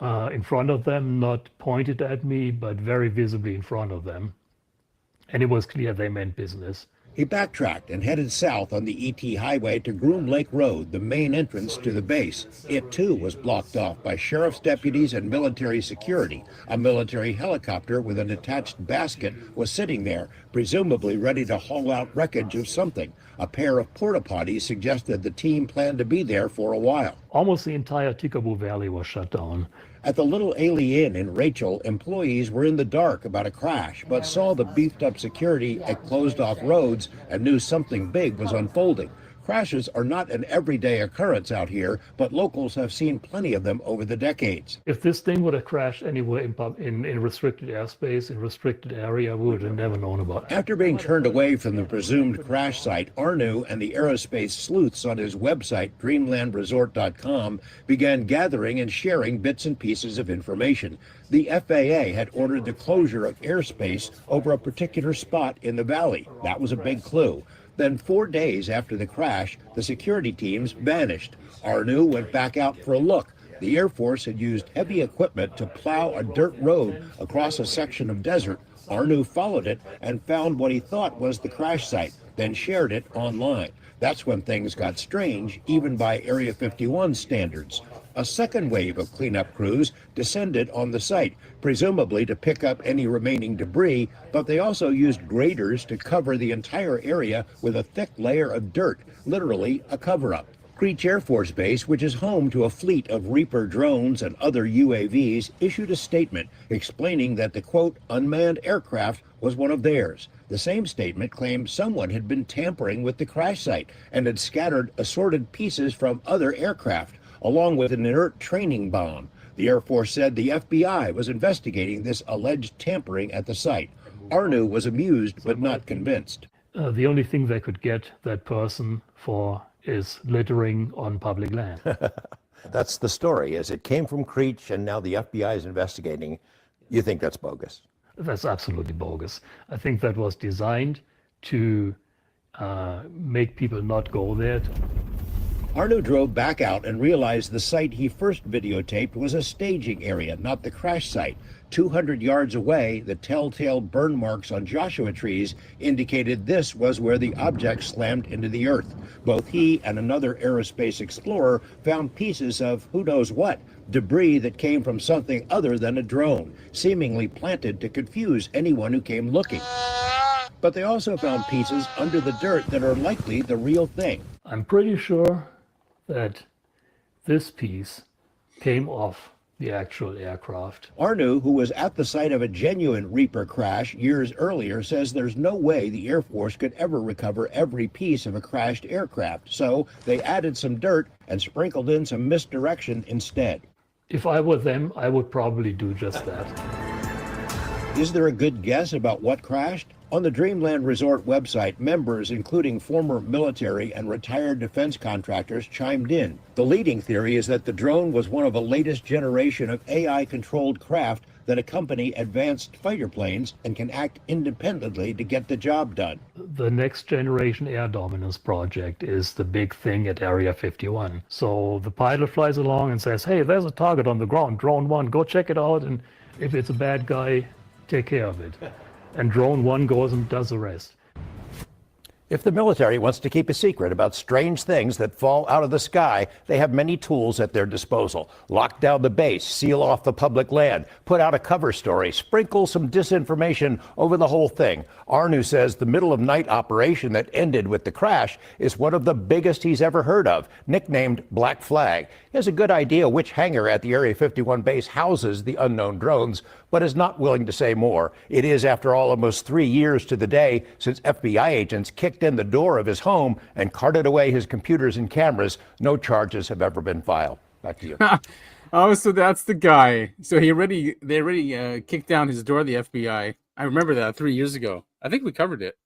in front of them, not pointed at me, but very visibly in front of them. And it was clear they meant business. He backtracked and headed south on the ET Highway to Groom Lake Road, the main entrance to the base. It too was blocked off by sheriff's deputies and military security. A military helicopter with an attached basket was sitting there, presumably ready to haul out wreckage of something. A pair of porta potties suggested the team planned to be there for a while. Almost the entire Tikaboo Valley was shut down. At the Little Ailey Inn in Rachel, employees were in the dark about a crash, but saw the beefed-up security at closed-off roads and knew something big was unfolding. Crashes are not an everyday occurrence out here, but locals have seen plenty of them over the decades. If this thing would have crashed anywhere in restricted airspace, in restricted area, we would have never known about it. After being turned away from the presumed crash site, Arnu and the aerospace sleuths on his website, dreamlandresort.com, began gathering and sharing bits and pieces of information. The FAA had ordered the closure of airspace over a particular spot in the valley. That was a big clue. Then 4 days after the crash, the security teams vanished. Arnu went back out for a look. The Air Force had used heavy equipment to plow a dirt road across a section of desert. Arnu followed it and found what he thought was the crash site, then shared it online. That's when things got strange, even by Area 51 standards. A second wave of cleanup crews descended on the site, presumably to pick up any remaining debris, but they also used graders to cover the entire area with a thick layer of dirt, literally a cover-up. Creech Air Force Base, which is home to a fleet of Reaper drones and other UAVs, issued a statement explaining that the, quote, unmanned aircraft was one of theirs. The same statement claimed someone had been tampering with the crash site and had scattered assorted pieces from other aircraft, along with an inert training bomb. The Air Force said the FBI was investigating this alleged tampering at the site. Arnu was amused but not convinced. The only thing they could get that person for is littering on public land. That's the story, is it came from Creech and now the FBI is investigating. You think that's bogus? That's absolutely bogus. I think that was designed to make people not go there. Arnu drove back out and realized the site he first videotaped was a staging area, not the crash site. 200 yards away, the telltale burn marks on Joshua trees indicated this was where the object slammed into the earth. Both he and another aerospace explorer found pieces of who knows what, debris that came from something other than a drone, seemingly planted to confuse anyone who came looking. But they also found pieces under the dirt that are likely the real thing. I'm pretty sure that this piece came off the actual aircraft. Arnu, who was at the site of a genuine Reaper crash years earlier, says there's no way the Air Force could ever recover every piece of a crashed aircraft. So they added some dirt and sprinkled in some misdirection instead. If I were them, I would probably do just that. Is there a good guess about what crashed? On the Dreamland Resort website, members, including former military and retired defense contractors, chimed in. The leading theory is that the drone was one of a latest generation of AI-controlled craft that accompany advanced fighter planes and can act independently to get the job done. The next generation air dominance project is the big thing at Area 51. So the pilot flies along and says, hey, there's a target on the ground, drone 1, go check it out, and if it's a bad guy, take care of it. And drone 1 goes and does the rest. If the military wants to keep a secret about strange things that fall out of the sky, they have many tools at their disposal. Lock down the base, seal off the public land, put out a cover story, sprinkle some disinformation over the whole thing. Arnu says the middle of night operation that ended with the crash is one of the biggest he's ever heard of, nicknamed Black Flag. He has a good idea which hangar at the Area 51 base houses the unknown drones, but is not willing to say more. It is, after all, almost 3 years to the day since FBI agents kicked in the door of his home and carted away his computers and cameras. No charges have ever been filed. Back to you. Oh, so that's the guy. So they already kicked down his door, the FBI. I remember that 3 years ago. I think we covered it.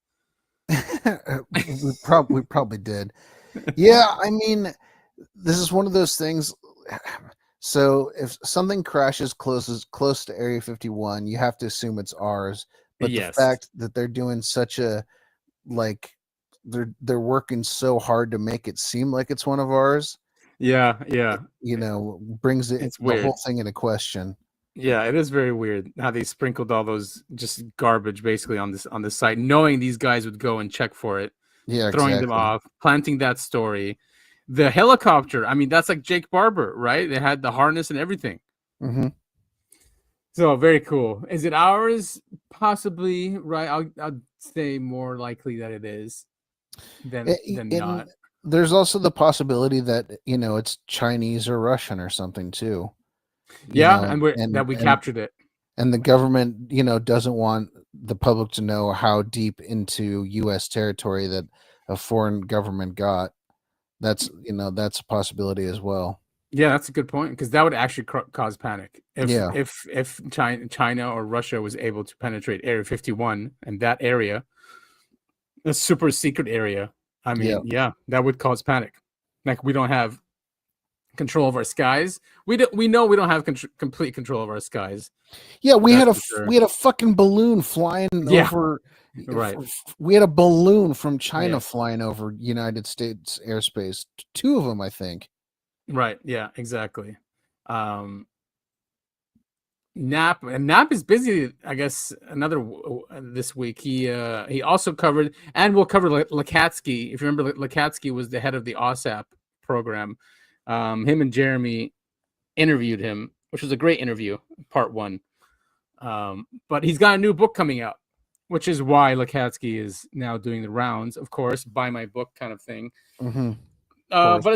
we probably did. Yeah, I mean, this is one of those things. So if something crashes close to Area 51, you have to assume it's ours. But Yes. the fact that they're doing such a they're working so hard to make it seem like it's one of ours, Yeah. brings the weird. whole thing into question. Yeah, it is very weird how they sprinkled all those just garbage basically on this site, knowing these guys would go and check for it. Yeah, throwing them exactly. off, planting that story. The helicopter, I mean, that's like Jake Barber, right? They had the harness and everything. Mm-hmm. So very cool. Is it ours? Possibly, right? I'll say more likely that it is than not. There's also the possibility that it's Chinese or Russian or something too. Yeah, and we captured it. And the government, doesn't want the public to know how deep into U.S. territory that a foreign government got. That's a possibility as well. Yeah, that's a good point, because that would actually cause panic if China or Russia was able to penetrate Area 51 and that area, a super secret area. I mean, yeah, that would cause panic. Like, we don't have control of our skies. We know we don't have complete control of our skies. Yeah, we had a fucking balloon flying over. Right. We had a balloon from China flying over United States airspace. 2 of them, I think. Right. Yeah. Exactly. Knapp is busy. I guess this week. He also covered, and we'll cover Lakatsky. If you remember, Lakatsky was the head of the OSAP program. Him and Jeremy interviewed him, which was a great interview, part 1. But he's got a new book coming out, which is why Lakatsky is now doing the rounds, of course, buy my book kind of thing. Mm-hmm. But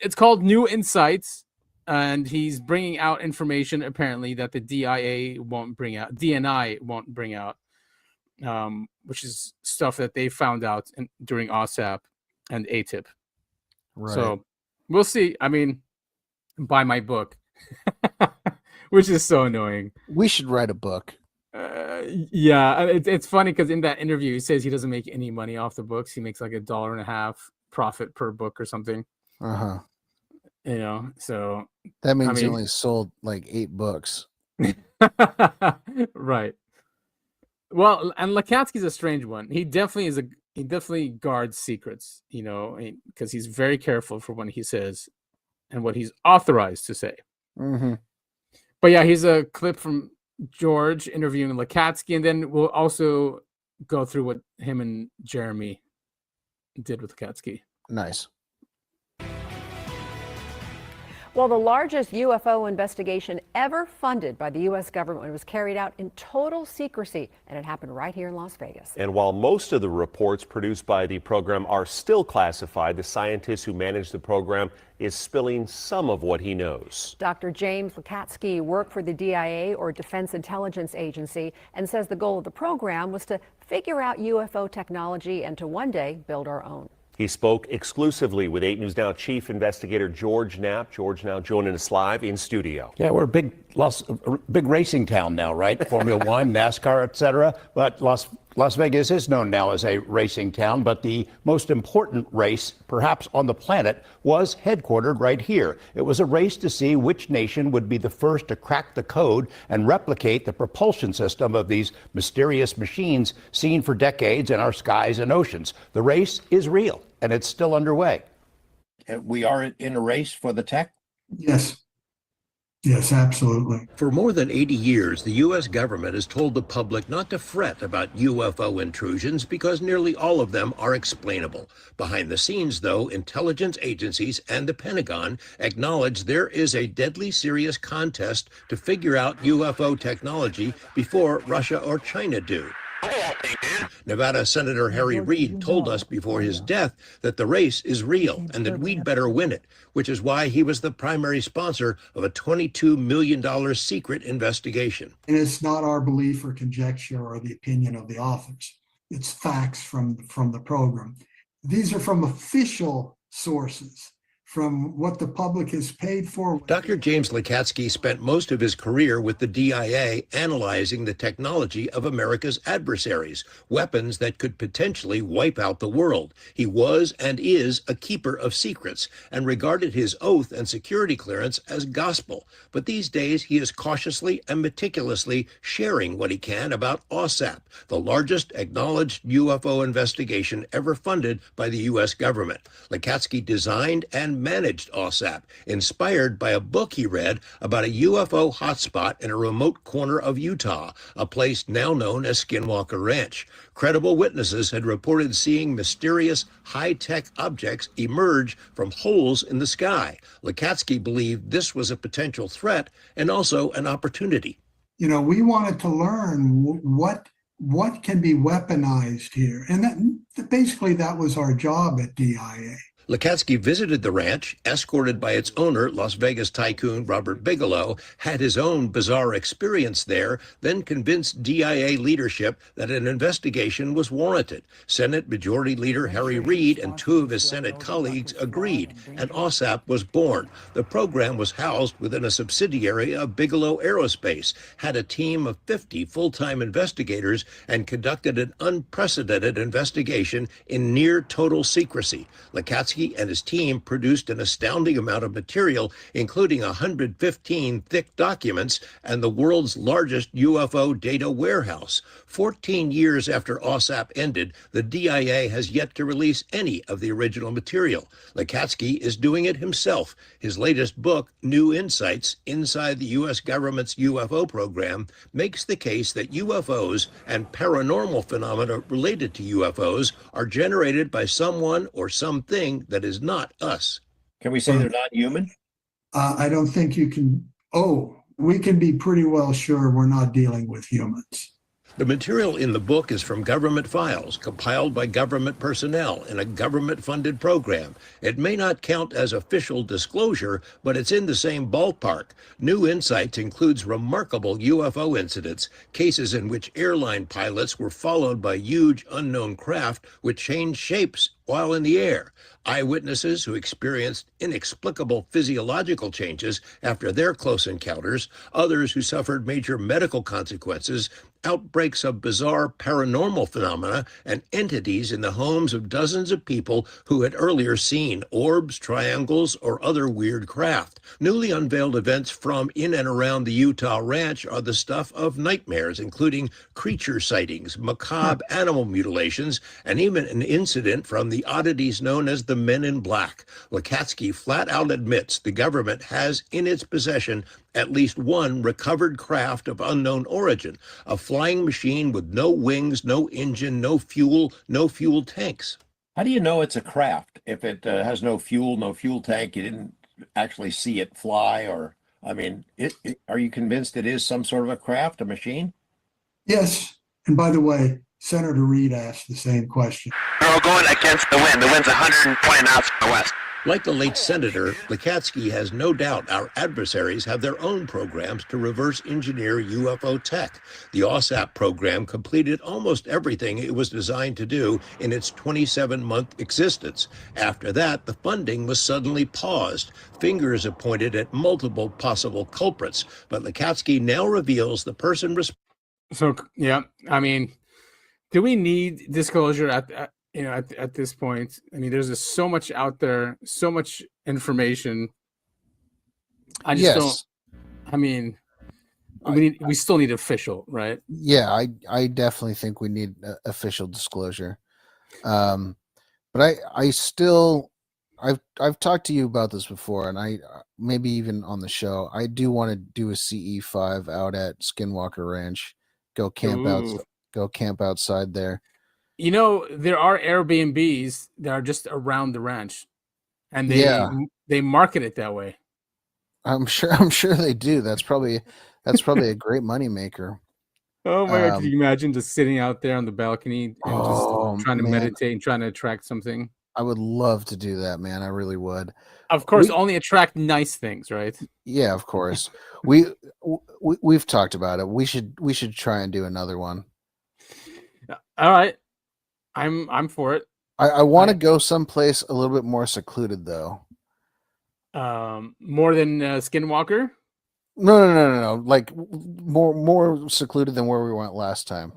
it's called New Insights, and he's bringing out information apparently that the DNI won't bring out, which is stuff that they found out during OSAP and ATIP. Right. So we'll see. I mean, buy my book, which is so annoying. We should write a book. Yeah, it's funny because in that interview he says he doesn't make any money off the books. He makes like $1.50 profit per book or something. Uh-huh. So that means he only sold like 8 books. Right. Well, and Lakatsky's a strange one. He definitely guards secrets, because he's very careful for what he says and what he's authorized to say. Mm-hmm. But yeah, here's a clip from George interviewing Lakatsky, and then we'll also go through what him and Jeremy did with Lakatsky. Nice. Well, the largest UFO investigation ever funded by the U.S. government was carried out in total secrecy, and it happened right here in Las Vegas. And while most of the reports produced by the program are still classified, the scientist who managed the program is spilling some of what he knows. Dr. James Lakatsky worked for the DIA, or Defense Intelligence Agency, and says the goal of the program was to figure out UFO technology and to one day build our own. He spoke exclusively with 8 News Now Chief Investigator George Knapp. George now joining us live in studio. Yeah, we're a big racing town now, right? Formula One, NASCAR, etc. But Las Vegas is known now as a racing town, but the most important race, perhaps on the planet, was headquartered right here. It was a race to see which nation would be the first to crack the code and replicate the propulsion system of these mysterious machines seen for decades in our skies and oceans. The race is real, and it's still underway. We are in a race for the tech? Yes. Yes, absolutely. For more than 80 years, the U.S. government has told the public not to fret about UFO intrusions because nearly all of them are explainable. Behind the scenes, though, intelligence agencies and the Pentagon acknowledge there is a deadly serious contest to figure out UFO technology before Russia or China do. Nevada Senator Harry Reid told us before his death that the race is real and that we'd better win it, which is why he was the primary sponsor of a $22 million secret investigation. And it's not our belief or conjecture or the opinion of the authors. It's facts from the program. These are from official sources from what the public has paid for. Dr. James Lekatsky spent most of his career with the DIA analyzing the technology of America's adversaries, weapons that could potentially wipe out the world. He was and is a keeper of secrets and regarded his oath and security clearance as gospel. But these days, he is cautiously and meticulously sharing what he can about OSAP, the largest acknowledged UFO investigation ever funded by the U.S. government. Lekatsky designed and managed OSAP, inspired by a book he read about a UFO hotspot in a remote corner of Utah, a place now known as Skinwalker Ranch. Credible witnesses had reported seeing mysterious high-tech objects emerge from holes in the sky. Lekatsky believed this was a potential threat and also an opportunity. You know, we wanted to learn what can be weaponized here. And basically that was our job at DIA. Lekatsky visited the ranch, escorted by its owner, Las Vegas tycoon Robert Bigelow, had his own bizarre experience there, then convinced DIA leadership that an investigation was warranted. Senate Majority Leader Harry Reid and two of his Senate colleagues agreed, and OSAP was born. The program was housed within a subsidiary of Bigelow Aerospace, had a team of 50 full-time investigators, and conducted an unprecedented investigation in near total secrecy. Lekatsky and his team produced an astounding amount of material, including 115 thick documents and the world's largest UFO data warehouse. 14 years after OSAP ended, the DIA has yet to release any of the original material. Lekatsky is doing it himself. His latest book, New Insights Inside the U.S. Government's UFO Program, makes the case that UFOs and paranormal phenomena related to UFOs are generated by someone or something that is not us. Can we say they're not human? I don't think you can. We can be pretty well sure we're not dealing with humans. The material in the book is from government files, compiled by government personnel in a government-funded program. It may not count as official disclosure, but it's in the same ballpark. New Insights includes remarkable UFO incidents, cases in which airline pilots were followed by huge unknown craft which changed shapes while in the air. Eyewitnesses who experienced inexplicable physiological changes after their close encounters, others who suffered major medical consequences, outbreaks of bizarre paranormal phenomena, and entities in the homes of dozens of people who had earlier seen orbs, triangles, or other weird craft. Newly unveiled events from in and around the Utah ranch are the stuff of nightmares, including creature sightings, macabre animal mutilations, and even an incident from the oddities known as the Men in Black. Lekatsky flat out admits the government has in its possession at least one recovered craft of unknown origin, a flying machine with no wings, no engine, no fuel tanks. How do you know it's a craft if it has no fuel tank? You didn't actually see it fly, or, I mean, are you convinced it is some sort of a craft, a machine? Yes. And by the way, Senator Reid asked the same question. We're going against the wind. The wind's 120 knots from the west. Like the late senator, Lekatsky has no doubt our adversaries have their own programs to reverse engineer UFO tech. The OSAP program completed almost everything it was designed to do in its 27-month existence. After that, the funding was suddenly paused. Fingers are pointed at multiple possible culprits, but Lekatsky now reveals the person responsible. So, yeah, I mean, do we need disclosure at this point? I mean, there's just so much out there, so much information. I just don't. I mean, we still need official, right? Yeah, I definitely think we need official disclosure. But I still, I've talked to you about this before, and I maybe even on the show. I do want to do a CE5 out at Skinwalker Ranch. Go camp outside there. You know, there are Airbnbs that are just around the ranch, and they market it that way. I'm sure they do. That's probably a great moneymaker. Oh my God! Can you imagine just sitting out there on the balcony and just trying to meditate and trying to attract something? I would love to do that, man. I really would. Of course, only attract nice things, right? Yeah, of course. We've talked about it. We should try and do another one. All right, I'm for it. I want to go someplace a little bit more secluded, though. More than Skinwalker? No. Like more secluded than where we went last time.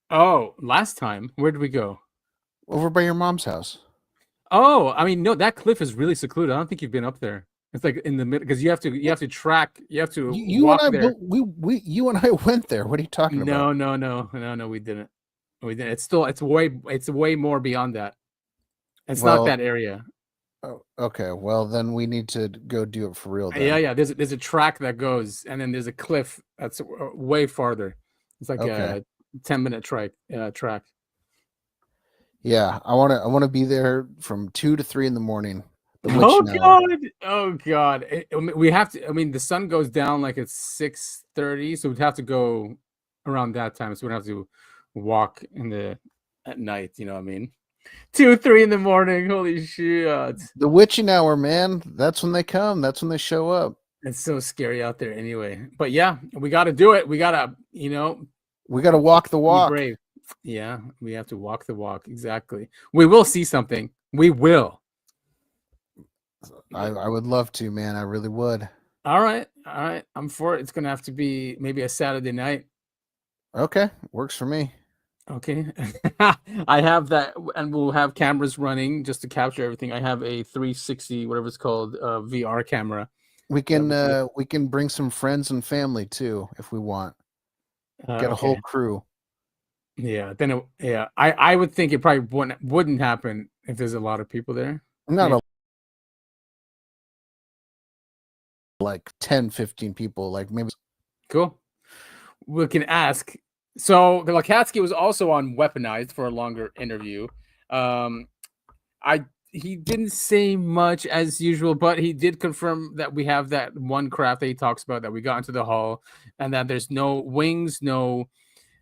Oh, last time, where did we go? Over by your mom's house. Oh, I mean, no, that cliff is really secluded. I don't think you've been up there. It's like in the middle because you have to track. You have to You walk and I, there. you and I went there. What are you talking about? No, we didn't. We didn't. It's way more beyond that. It's Well, not that area. Oh, okay. Well, then we need to go do it for real. Then. Yeah. There's a track that goes, and then there's a cliff that's way farther. It's like Okay. a 10-minute track. Yeah, I want to be there from 2 to 3 in the morning. The Oh witching hour. God! Oh God! We have to. I mean, the sun goes down like at 6:30, so we'd have to go around that time. So we'd have to walk at night. You know what I mean? 2, 3 in the morning. Holy shit! The witching hour, man. That's when they come. That's when they show up. It's so scary out there, anyway. But yeah, we got to do it. We gotta, we gotta walk the walk. Be brave. Yeah, we have to walk the walk. Exactly. We will see something. We will. I would love to, man. I really would. All right. I'm for it. It's gonna have to be maybe a Saturday night. Okay, works for me. Okay. I have that, and we'll have cameras running just to capture everything. I have a 360, whatever it's called, VR camera. We can bring some friends and family too if we want. Get a whole crew. Yeah. Then I would think it probably wouldn't happen if there's a lot of people there. Not like 10, 15 people, like maybe. Cool. We can ask. So the Lakatsky was also on Weaponized for a longer interview. He didn't say much as usual, but he did confirm that we have that one craft that he talks about that we got into the hull, and that there's no wings, no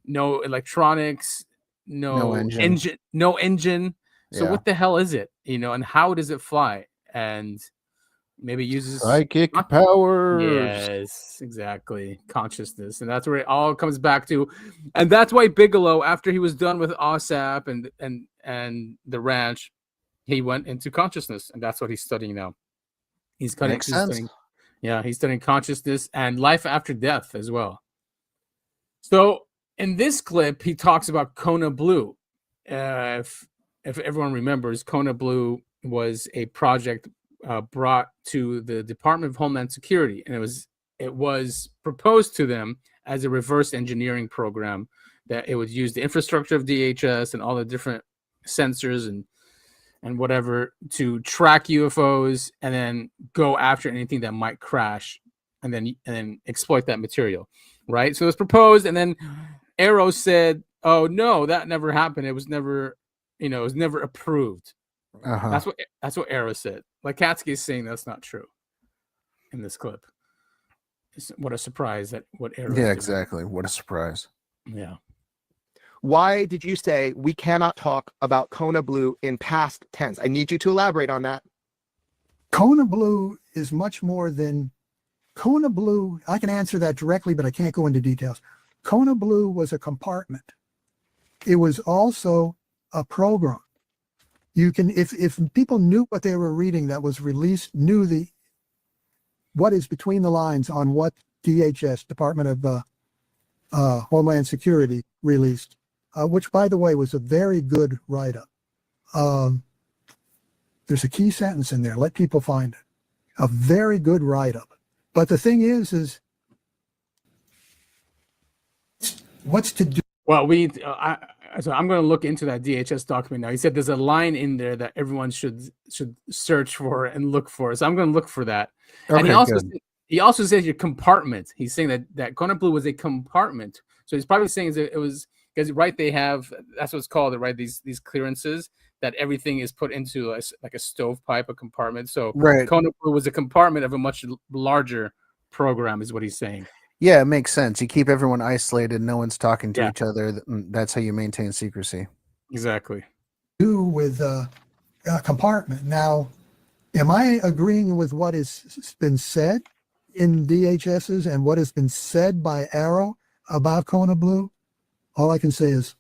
electronics, no engine. So Yeah. what the hell is it? And how does it fly? And maybe uses psychic powers. Yes, exactly. Consciousness. And that's where it all comes back to. And that's why Bigelow, after he was done with OSAP and the ranch, he went into consciousness. And that's what he's studying now. He's studying consciousness and life after death as well. So in this clip, he talks about Kona Blue. If everyone remembers, Kona Blue was a project brought to the Department of Homeland Security, and it was proposed to them as a reverse engineering program that it would use the infrastructure of DHS and all the different sensors and whatever to track UFOs and then go after anything that might crash and then exploit that material, right? So it was proposed, and then Arrow said, "Oh no, that never happened. It was never, it was never approved." Uh-huh. That's what Arrow said. Lakatsky is saying that's not true in this clip. What a surprise that what Arrow. Yeah, exactly. What a surprise. Yeah. Why did you say we cannot talk about Kona Blue in past tense? I need you to elaborate on that. Kona Blue is much more than Kona Blue. I can answer that directly, but I can't go into details. Kona Blue was a compartment. It was also a program. You can, if people knew what they were reading that was released, knew what is between the lines on what DHS, Department of Homeland Security, released, which, by the way, was a very good write-up. There's a key sentence in there. Let people find it. A very good write-up. But the thing is what's to do? Well, so I'm going to look into that DHS document now. He said there's a line in there that everyone should search for and look for. So I'm going to look for that. Okay, and he also says your compartment. He's saying that Kona Blue was a compartment. So he's probably saying that it was because they have, that's what it's called, right? These clearances that everything is put into like a stovepipe, a compartment. So right. Kona Blue was a compartment of a much larger program, is what he's saying. Yeah, it makes sense. You keep everyone isolated. No one's talking to each other. That's how you maintain secrecy. Exactly. Do with a compartment. Now, am I agreeing with what has been said in DHS's and what has been said by Arrow about Kona Blue? All I can say is,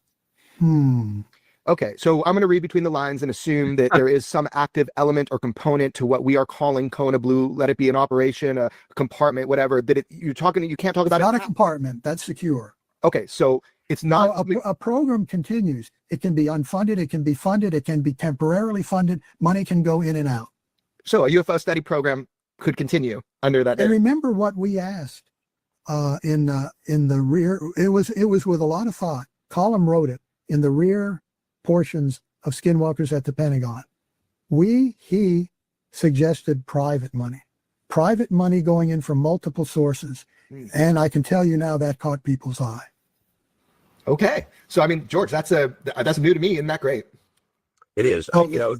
Okay, so I'm going to read between the lines and assume that there is some active element or component to what we are calling Kona Blue. Let it be an operation, a compartment, whatever. That you can't talk about It's not it. a compartment. That's secure. Okay, so it's not a program continues. It can be unfunded. It can be funded. It can be temporarily funded. Money can go in and out. So a UFO study program could continue under that. And remember what we asked in the rear. It was with a lot of thought. Column wrote it in the rear portions of Skinwalkers at the Pentagon. He suggested private money going in from multiple sources. And I can tell you now that caught people's eye. Okay. So, I mean, George, that's new to me. Isn't that great? It is. Dr.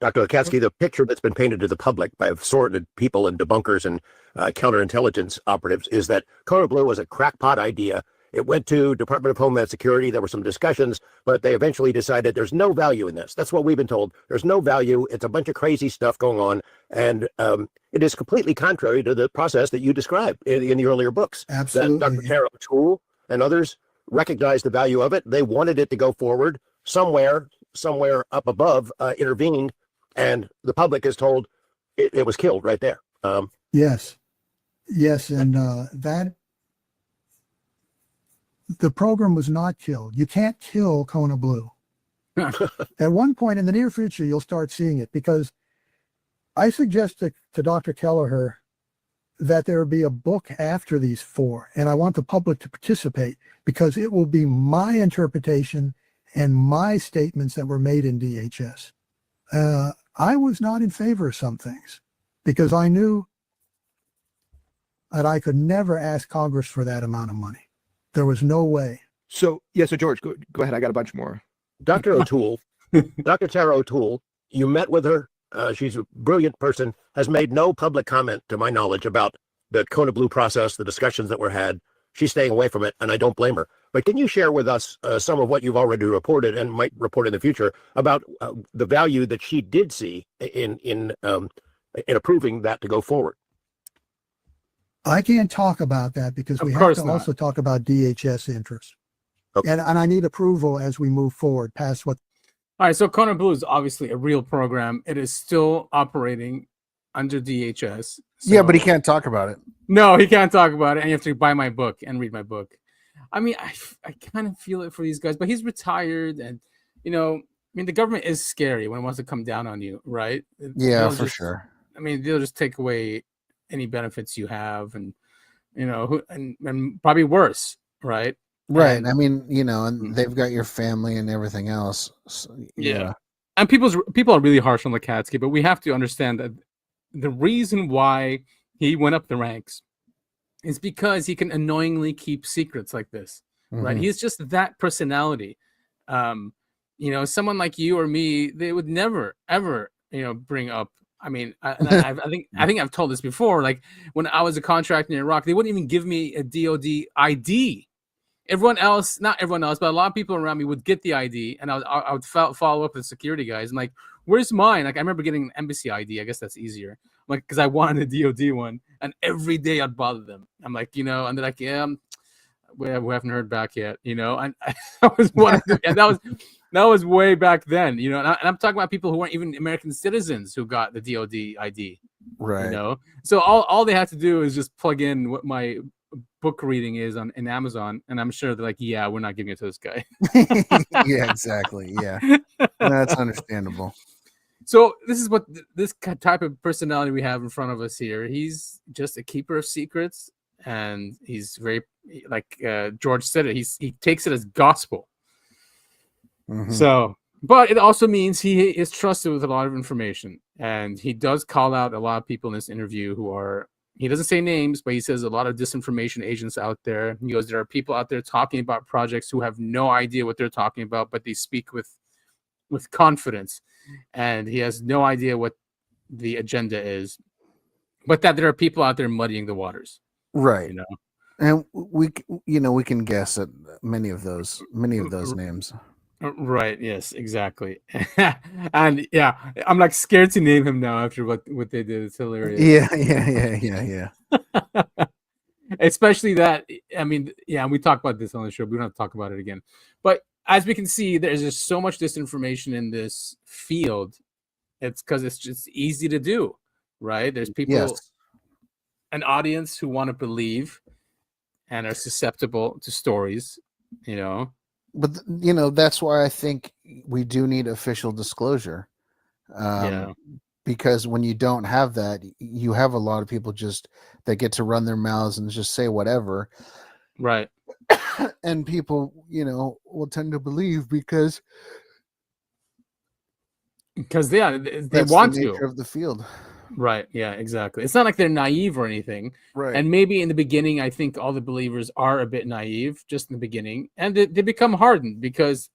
Lukatsky, the picture that's been painted to the public by assorted people and debunkers and counterintelligence operatives is that Kona Blue was a crackpot idea. It went to Department of Homeland Security. There were some discussions, but they eventually decided there's no value in this. That's what we've been told. There's no value. It's a bunch of crazy stuff going on. And it is completely contrary to the process that you described in the earlier books. Absolutely. That Dr. Tara O'Toole and others recognized the value of it. They wanted it to go forward. Somewhere up above intervened, and the public is told it was killed right there. Yes, and that the program was not killed. You can't kill Kona Blue. At one point in the near future, you'll start seeing it, because I suggest to Dr. Kelleher that there be a book after these four, and I want the public to participate, because it will be my interpretation and my statements that were made in DHS. I was not in favor of some things, because I knew that I could never ask Congress for that amount of money. There was no way. So George, go ahead. I got a bunch more. Dr. O'Toole, Dr. Tara O'Toole, you met with her. She's a brilliant person, has made no public comment, to my knowledge, about the Kona Blue process, the discussions that were had. She's staying away from it, and I don't blame her. But can you share with us some of what you've already reported and might report in the future about the value that she did see in approving that to go forward? I can't talk about that, because we have to also talk about DHS interests. Okay. And I need approval as we move forward past what. All right, so Kona Blue is obviously a real program. It is still operating under DHS. So... Yeah, but he can't talk about it. No, he can't talk about it, and you have to buy my book and read my book. I mean, I kind of feel it for these guys, but he's retired, and the government is scary when it wants to come down on you, right? Yeah, for sure. I mean, they'll just take away any benefits you have, and and probably worse, right? Right. And, I mean, and they've got your family and everything else. So, yeah. And people are really harsh on Lukatsky, but we have to understand that the reason why he went up the ranks is because he can annoyingly keep secrets like this, right? He's just that personality. Someone like you or me, they would never, ever, bring up. I mean, I think I've told this before. Like when I was a contractor in Iraq, they wouldn't even give me a DoD ID. Everyone else, not everyone else, but a lot of people around me would get the ID, and I would follow up with security guys. And like, where's mine? Like I remember getting an embassy ID. I guess that's easier. Like, because I wanted a DoD one, and every day I'd bother them. I'm like, and they're like, yeah, we haven't heard back yet, and I was one of them, and that was way back then, and I'm talking about people who weren't even American citizens who got the DoD ID, right? So all they had to do is just plug in what my book reading is in Amazon, and I'm sure they're like, yeah, we're not giving it to this guy. Yeah, exactly. Yeah, that's understandable. So this is what this type of personality we have in front of us here. He's just a keeper of secrets, and he's very, like George said it, he takes it as gospel. So, but it also means he is trusted with a lot of information, and he does call out a lot of people in this interview who are, he doesn't say names, but he says a lot of disinformation agents out there. He goes, there are people out there talking about projects who have no idea what they're talking about, but they speak with confidence, and he has no idea what the agenda is, but that there are people out there muddying the waters, right? And we can guess at many of those names. Right. Yes, exactly. And yeah, I'm like scared to name him now after what they did. It's hilarious. Yeah. Especially that, I mean, yeah, we talked about this on the show. We don't have to talk about it again. But as we can see, there's just so much disinformation in this field. It's because it's just easy to do, right? There's people, Yes. an audience who want to believe and are susceptible to stories, you know. But that's why I think we do need official disclosure. Yeah. Because when you don't have that, you have a lot of people just that get to run their mouths and just say whatever. Right. And people, will tend to believe because they that's want the to. nature of the field. Right. Yeah, exactly. It's not like they're naive or anything. Right. And maybe in the beginning, I think all the believers are a bit naive just in the beginning. And they become hardened because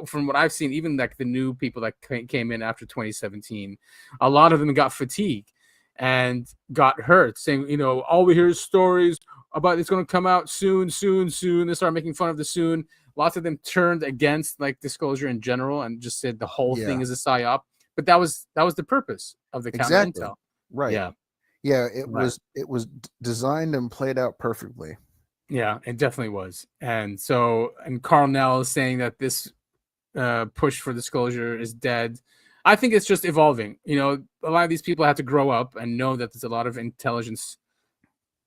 from what I've seen, even like the new people that came in after 2017, a lot of them got fatigued and got hurt saying, all we hear is stories about it's going to come out soon. They start making fun of the soon. Lots of them turned against like disclosure in general and just said the whole thing is a psyop. But that was the purpose of the counter intel. Right. Yeah. Yeah. It was designed and played out perfectly. Yeah, it definitely was. And Carl Nell is saying that this push for disclosure is dead. I think it's just evolving. A lot of these people have to grow up and know that there's a lot of intelligence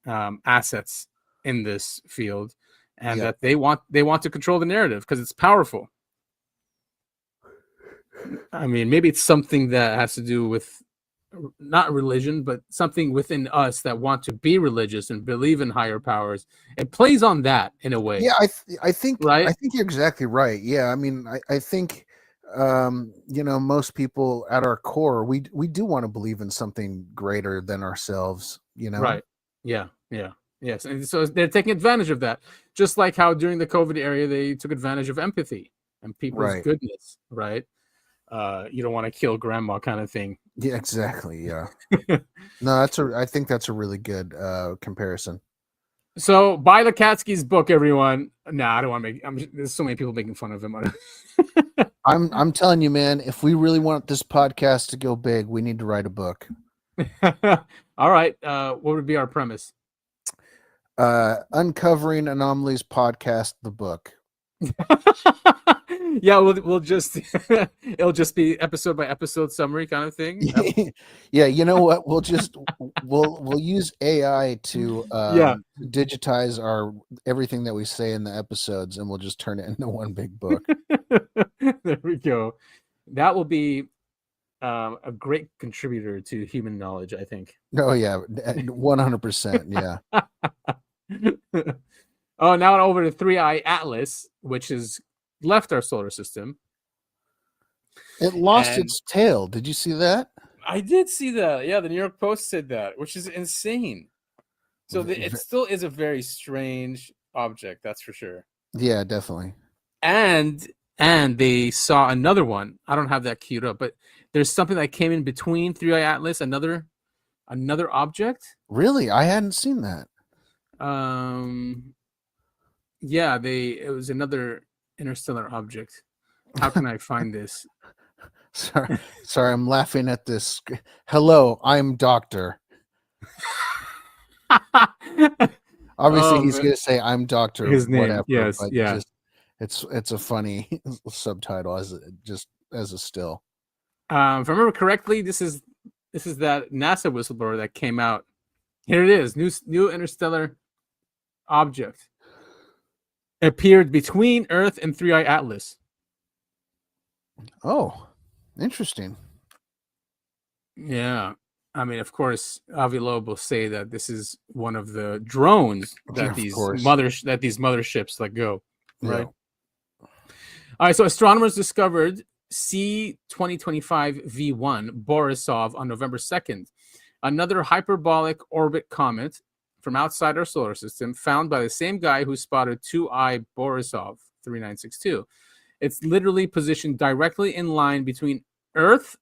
assets in this field, and that they want to control the narrative because it's powerful. I mean, maybe it's something that has to do with not religion, but something within us that want to be religious and believe in higher powers. It plays on that in a way. Yeah, I think right? I think you're exactly right. Yeah, I mean, I think most people at our core, we do want to believe in something greater than ourselves. Right. Yeah. Yes. And so they're taking advantage of that, just like how during the COVID era they took advantage of empathy and people's goodness. Right. You don't want to kill grandma kind of thing. Yeah, exactly. Yeah. No, I think that's a really good comparison. So buy Lukatsky's book, everyone. No, I don't want to there's so many people making fun of him. I'm telling you, man, if we really want this podcast to go big, we need to write a book. All right. What would be our premise? Uncovering Anomalies Podcast, the book. Yeah, we'll just it'll just be episode by episode summary kind of thing. Yeah, you know what? We'll use AI to digitize everything that we say in the episodes, and we'll just turn it into one big book. There we go. That will be a great contributor to human knowledge, I think. Oh yeah, 100%. Yeah. Oh, now over to 3i Atlas, which has left our solar system. It lost its tail. Did you see that? I did see that. Yeah, the New York Post said that, which is insane. So it still is a very strange object, that's for sure. Yeah, definitely. And they saw another one. I don't have that queued up, but there's something that came in between 3i Atlas, another object. Really? I hadn't seen that. Yeah, it was another interstellar object. How can I find this? Sorry, I'm laughing at this. Hello, I'm Doctor. Obviously, he's going to say I'm Doctor. His name, whatever, yes, but yeah. It's a funny subtitle as a still. If I remember correctly, this is that NASA whistleblower that came out. Here it is, new interstellar object appeared between Earth and 3i Atlas. Oh, interesting. Yeah, I mean, of course, Avi Loeb will say that this is one of the drones that these motherships let go. Right. Yeah. All right. So astronomers discovered C-2025 V1 Borisov on November 2nd, another hyperbolic orbit comet from outside our solar system, found by the same guy who spotted 2I Borisov 3962. It's literally positioned directly in line between Earth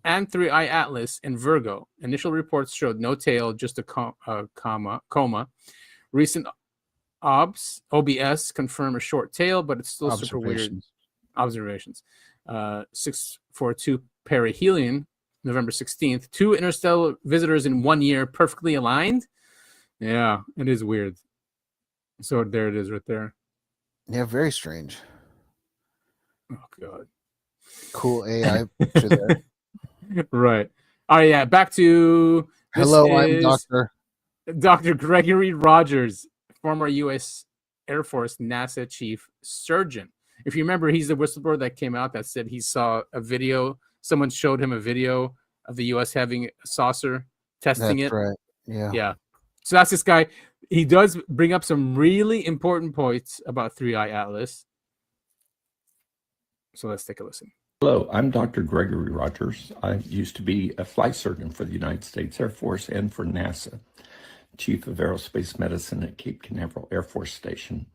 and 3I Atlas in Virgo. Initial reports showed no tail, just a coma. Recent OBS confirm a short tail, but it's still super weird. Observations. 642 perihelion, November 16th. 2 interstellar visitors in 1 year, perfectly aligned. Yeah, it is weird. So there it is right there. Yeah, very strange. Oh God. Cool AI picture there. Right. All right. Yeah. Back to this Hello, I'm is Dr. Gregory Rogers, former U.S. Air Force NASA chief surgeon. If you remember, he's the whistleblower that came out that said he saw a video. Someone showed him a video of the U.S. having a saucer testing That's it. right. Yeah. Yeah. So that's this guy. He does bring up some really important points about 3I Atlas. So let's take a listen. Hello, I'm Dr. Gregory Rogers. I used to be a flight surgeon for the United States Air Force and for NASA, Chief of Aerospace Medicine at Cape Canaveral Air Force Station.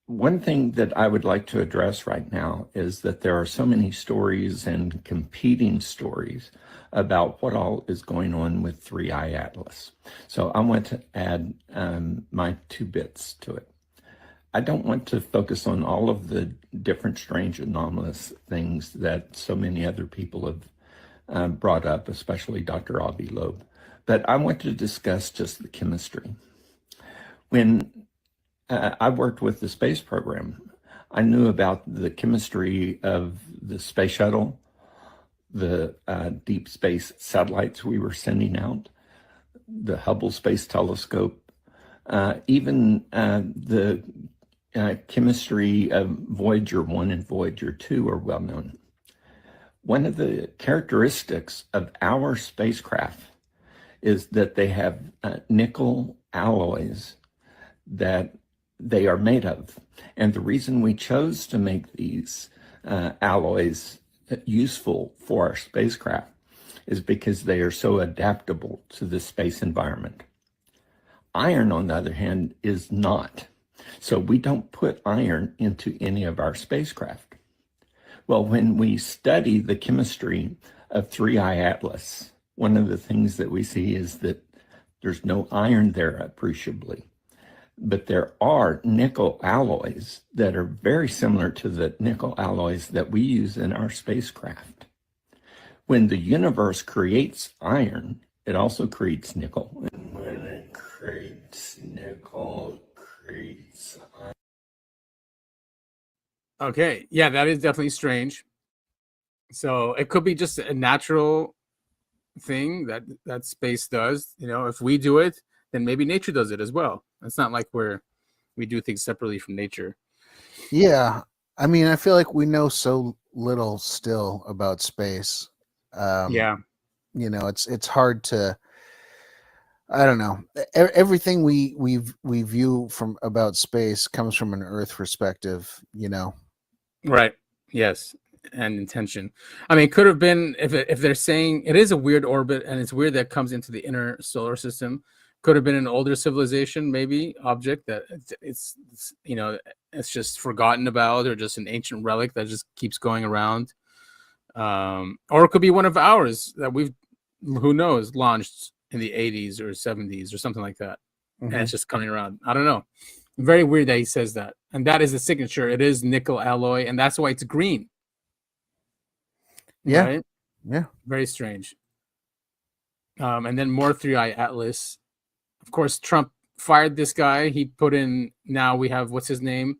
One thing that I would like to address right now is that there are so many stories and competing stories about what all is going on with 3I Atlas. So I want to add my 2 bits to it. I don't want to focus on all of the different strange anomalous things that so many other people have brought up, especially Dr. Avi Loeb, but I want to discuss just the chemistry. When I worked with the space program, I knew about the chemistry of the space shuttle, the deep space satellites we were sending out, the Hubble Space Telescope, even the chemistry of Voyager 1 and Voyager 2 are well known. One of the characteristics of our spacecraft is that they have nickel alloys that they are made of. And the reason we chose to make these alloys useful for our spacecraft is because they are so adaptable to the space environment. Iron, on the other hand, is not. So we don't put iron into any of our spacecraft. Well, when we study the chemistry of 3I Atlas, one of the things that we see is that there's no iron there appreciably, but there are nickel alloys that are very similar to the nickel alloys that we use in our spacecraft. When the universe creates iron, it also creates nickel. And when it creates nickel, creates iron. Okay. Yeah, that is definitely strange. So it could be just a natural thing that space does. You know, if we do it, then maybe nature does it as well. It's not like we do things separately from nature. Yeah. I mean, I feel like we know so little still about space. Yeah. You know, it's hard to, I don't know. Everything we view from about space comes from an Earth perspective, you know. Right. Yes. And intention. I mean, it could have been if they're saying it is a weird orbit and it's weird that it comes into the inner solar system. Could have been an older civilization, maybe object that it's you know, it's just forgotten about, or just an ancient relic that just keeps going around. Or it could be one of ours that who knows, launched in the 80s or 70s or something like that. And it's just coming around. I don't know. Very weird that he says that. And that is the signature. It is nickel alloy, and that's why it's green. Yeah. Right? Yeah. Very strange. And then more 3I Atlas. Of course, Trump fired this guy. He put in, now we have, what's his name?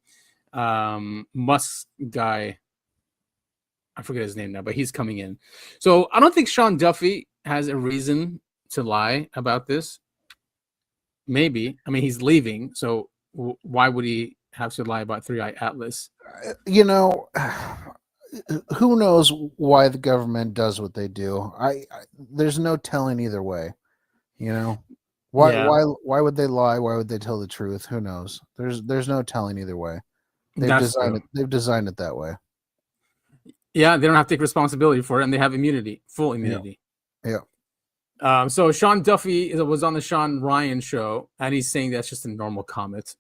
Musk guy. I forget his name now, but he's coming in. So I don't think Sean Duffy has a reason to lie about this. Maybe. I mean, he's leaving. So why would he have to lie about 3I Atlas? You know, who knows why the government does what they do? There's no telling either way. You know, why would they lie? Why would they tell the truth? Who knows? There's no telling either way. They've designed it that way. Yeah, they don't have to take responsibility for it, and they have immunity, full immunity. Yeah. So Sean Duffy was on the Sean Ryan show, and he's saying that's just a normal comet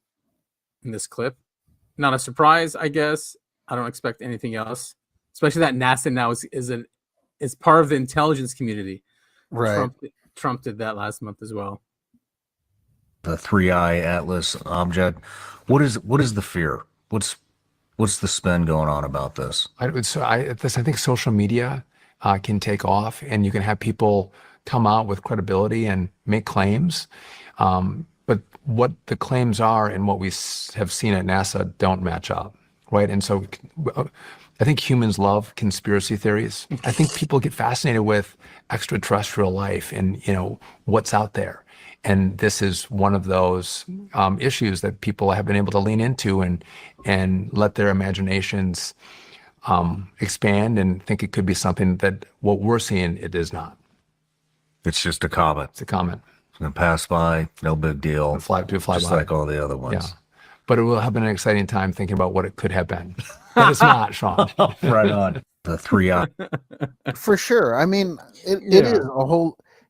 in this clip. Not a surprise, I guess. I don't expect anything else, especially that NASA now is part of the intelligence community. Right. Trump did that last month as well. The 3I Atlas object. What is the fear? What's the spin going on about this? I think social media can take off, and you can have people come out with credibility and make claims. But what the claims are and what we have seen at NASA don't match up. right? And so I think humans love conspiracy theories. I think people get fascinated with extraterrestrial life and, what's out there. And this is one of those issues that people have been able to lean into and let their imaginations expand and think it could be something that what we're seeing, it is not. It's just a comet. It's a comet. It's going to pass by, no big deal. Fly just by. like all the other ones. Yeah. But it will have been an exciting time thinking about what it could have been. But it's not, Sean. Right on. The 3i. For sure. I mean, it is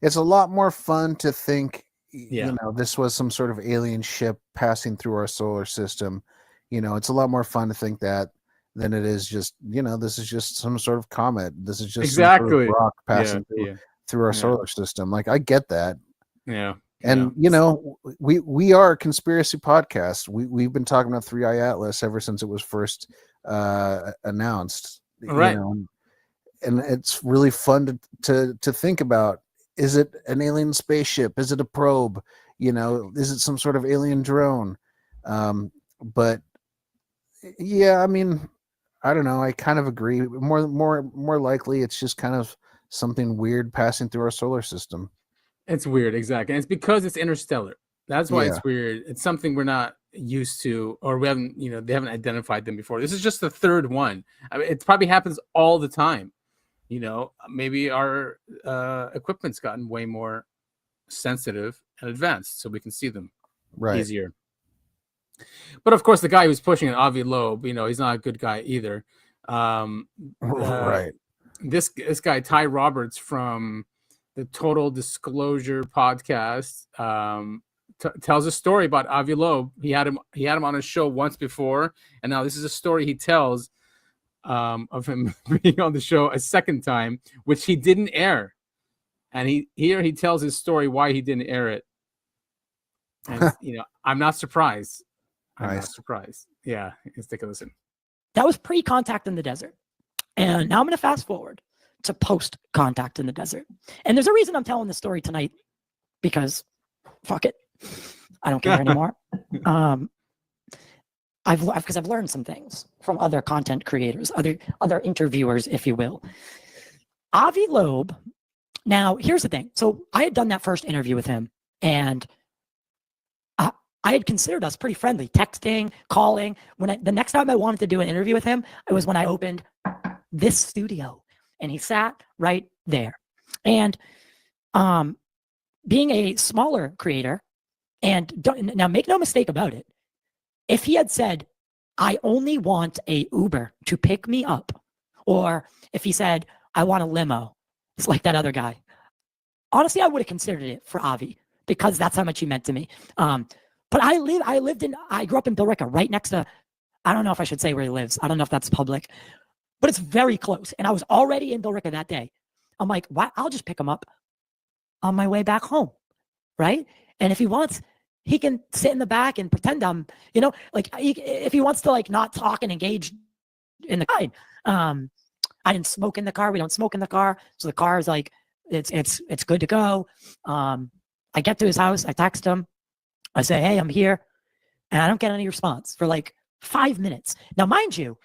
it's a lot more fun to think, this was some sort of alien ship passing through our solar system. It's a lot more fun to think that than it is just, this is just some sort of comet. This is just some sort of rock passing through our solar system. Like, I get that. Yeah. And we are a conspiracy podcast. We've been talking about 3i Atlas ever since it was first announced. Right. And it's really fun to think about. Is it an alien spaceship? Is it a probe? Is it some sort of alien drone? But yeah, I mean, I don't know. I kind of agree. More likely, it's just kind of something weird passing through our solar system. It's weird, exactly. And it's because it's interstellar. That's why it's weird. It's something we're not used to, or we haven't, they haven't identified them before. This is just the third one. I mean, it probably happens all the time. Maybe our equipment's gotten way more sensitive and advanced, so we can see them easier. But of course, the guy who's pushing it, Avi Loeb, he's not a good guy either. Right. This guy, Ty Roberts from the Total Disclosure podcast, tells a story about Avi Loeb. He had him on his show once before, and now this is a story he tells of him being on the show a second time, which he didn't air. And he tells his story why he didn't air it. And I'm not surprised. I'm not surprised. Yeah, let's take a listen. That was pre-contact in the desert. And now I'm going to fast forward to post-contact in the desert. And there's a reason I'm telling this story tonight, because fuck it. I don't care anymore. I've learned some things from other content creators, other interviewers, if you will. Avi Loeb. Now, here's the thing. So I had done that first interview with him, and I had considered us pretty friendly, texting, calling. The next time I wanted to do an interview with him, it was when I opened this studio, and he sat right there. And being a smaller creator, and now make no mistake about it, if he had said, I only want a Uber to pick me up, or if he said, I want a limo, it's like that other guy, honestly, I would have considered it for Avi, because that's how much he meant to me. But I grew up in Billerica, right next to, I don't know if I should say where he lives. I don't know if that's public, but it's very close. And I was already in Billerica that day. I'm like, why? I'll just pick him up on my way back home, right? And if he wants, he can sit in the back and pretend I'm, if he wants to not talk and engage in the ride. I didn't smoke in the car. We don't smoke in the car. So the car is it's good to go. I get to his house. I text him. I say, hey, I'm here. And I don't get any response for 5 minutes. Now, mind you,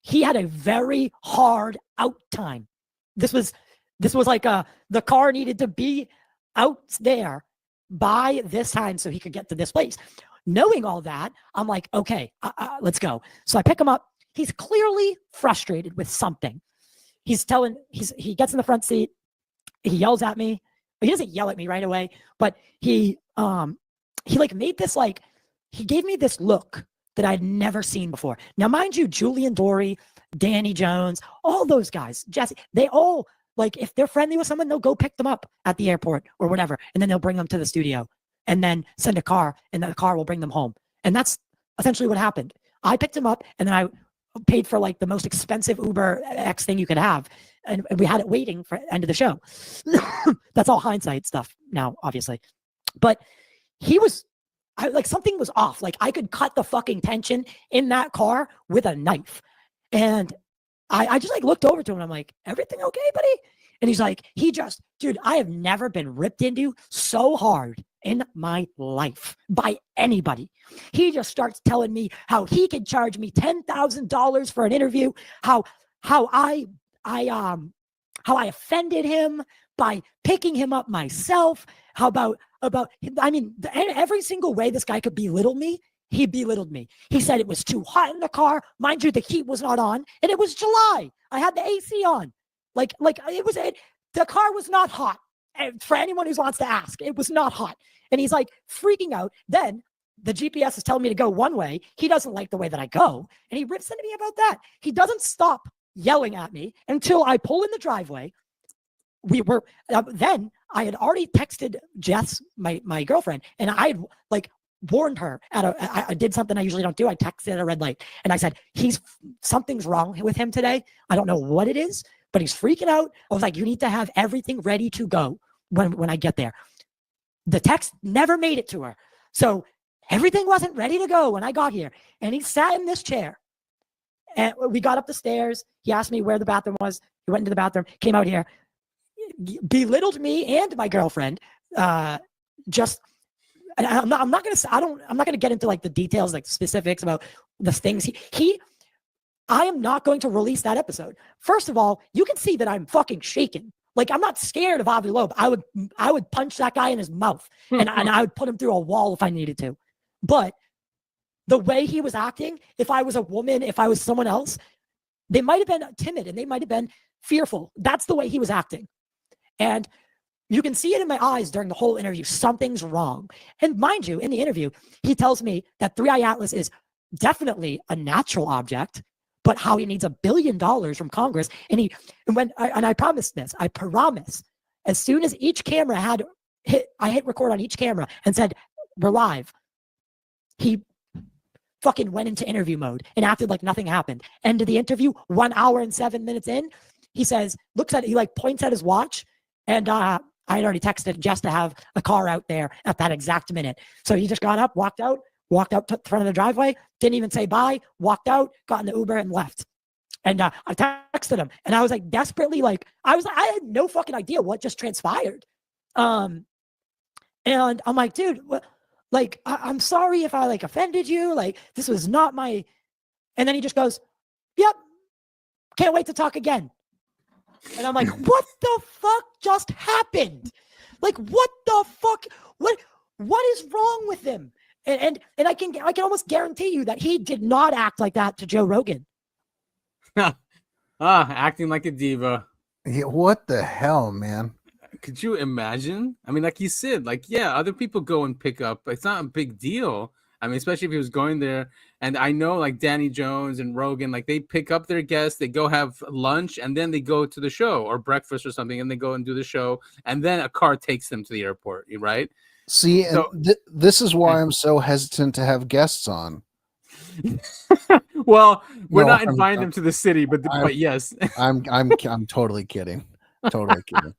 he had a very hard out time. This was the car needed to be out there by this time so he could get to this place. Knowing all that, I'm like, okay, let's go. So I pick him up. He's clearly frustrated with something. He gets in the front seat. He yells at me. He doesn't yell at me right away, but he made this he gave me this look that I'd never seen before. Now, mind you, Julian Dory, Danny Jones, all those guys, Jesse, they all, if they're friendly with someone, they'll go pick them up at the airport or whatever, and then they'll bring them to the studio and then send a car, and the car will bring them home. And that's essentially what happened. I picked him up, and then I paid for the most expensive Uber X thing you could have, and we had it waiting for the end of the show. That's all hindsight stuff now, obviously. But something was off. I could cut the fucking tension in that car with a knife. And I just looked over to him. And I'm like, everything okay, buddy? And he's like, dude, I have never been ripped into so hard in my life by anybody. He just starts telling me how he can charge me $10,000 for an interview, how I offended him by picking him up myself, how about I mean, every single way this guy could belittle me, he belittled me. He said it was too hot in the car. Mind you, the heat was not on, and it was July. I had the AC on. The car was not hot. And for anyone who wants to ask, it was not hot. And he's like freaking out. Then the GPS is telling me to go one way. He doesn't like the way that I go, and he rips into me about that. He doesn't stop yelling at me until I pull in the driveway. We were then I had already texted Jess, my girlfriend, and I had warned her I did something I usually don't do. I texted at a red light, and I said, something's wrong with him today. I don't know what it is, but he's freaking out. I was like, you need to have everything ready to go when I get there. The text never made it to her. So everything wasn't ready to go when I got here. And he sat in this chair, and we got up the stairs. He asked me where the bathroom was. He went into the bathroom, came out here, belittled me and my girlfriend. I'm not gonna get into the details, specifics about the things I am not going to release that episode. First of all, you can see that I'm fucking shaking. I'm not scared of Avi Loeb. I would punch that guy in his mouth and I would put him through a wall if I needed to. But the way he was acting, if I was a woman, if I was someone else, they might have been timid and they might have been fearful. That's the way he was acting. And you can see it in my eyes during the whole interview. Something's wrong. And mind you, in the interview, he tells me that 3i Atlas is definitely a natural object, but how he needs $1 billion from Congress. And I promised this. I promise. As soon as each camera I hit record on each camera and said, we're live. He fucking went into interview mode and acted like nothing happened. End of the interview, 1 hour and 7 minutes in, he says, he points at his watch, and I had already texted Jess to have a car out there at that exact minute. So he just got up, walked out to the front of the driveway, didn't even say bye, walked out, got in the Uber and left. And I texted him, and I was desperately I had no fucking idea what just transpired. And I'm like, dude, I'm sorry if I offended you. This was not my. And then he just goes, yep, can't wait to talk again. And I'm like, what the fuck just happened? What the fuck? What is wrong with him? And I can almost guarantee you that he did not act like that to Joe Rogan. Acting like a diva. Yeah, what the hell, man? Could you imagine? I mean, like you said, other people go and pick up. It's not a big deal. I mean, especially if he was going there. And I know Danny Jones and Rogan, they pick up their guests, they go have lunch, and then they go to the show or breakfast or something, and they go and do the show. And then a car takes them to the airport, right? See, this is why I'm so hesitant to have guests on. Well, we're not inviting them to the city, but yes. I'm totally kidding. Totally kidding.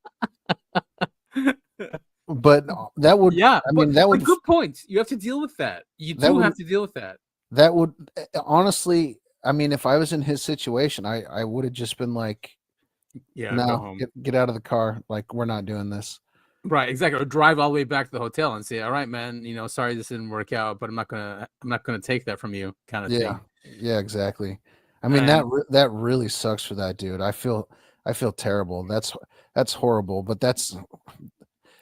But that would, that would. Good point. You have to deal with that. You do have to deal with that. That would, honestly, if I was in his situation, I would have just been like, yeah, no, get out of the car. We're not doing this. Right, exactly. Or drive all the way back to the hotel and say, all right, man, sorry this didn't work out, but I'm not gonna take that from you, kind of thing. Yeah, exactly. That really sucks for that dude. I feel terrible. That's horrible, but that's.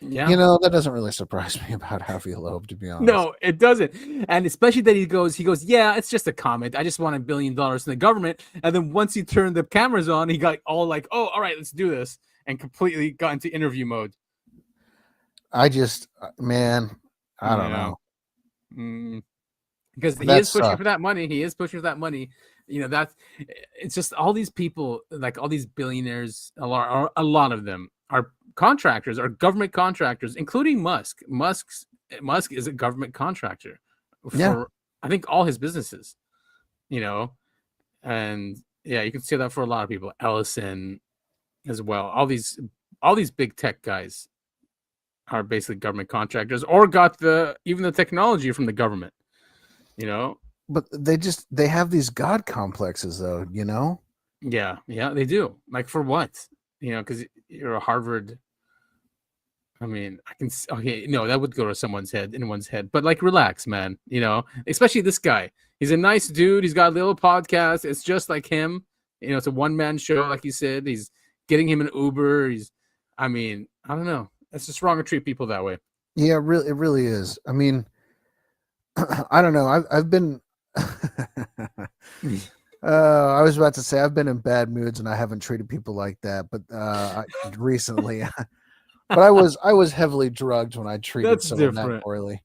Yeah. That doesn't really surprise me about Avi Loeb, to be honest. No, it doesn't. And especially that he goes, yeah, it's just a comment. I just want $1 billion from the government. And then once he turned the cameras on, he got all oh, all right, let's do this. And completely got into interview mode. I don't know. Because he is pushing for that money. He is pushing for that money. It's just all these people, all these billionaires, a lot of them are contractors, are government contractors, including Musk. Musk is a government contractor for I think all his businesses, and you can see that for a lot of people. Ellison as well. All these big tech guys are basically government contractors or got even the technology from the government, But they have these God complexes though, Yeah, they do. For what? Because you're a Harvard I mean, okay, no, that would go to someone's head, in one's head. But like, relax, man. Especially this guy. He's a nice dude. He's got a little podcast. It's just like him. It's a one-man show, like you said. He's getting him an Uber. I don't know. It's just wrong to treat people that way. Yeah, it really is. I mean, I don't know. I've been. I was about to say I've been in bad moods and I haven't treated people like that, but recently. But I was heavily drugged when I treated someone that poorly.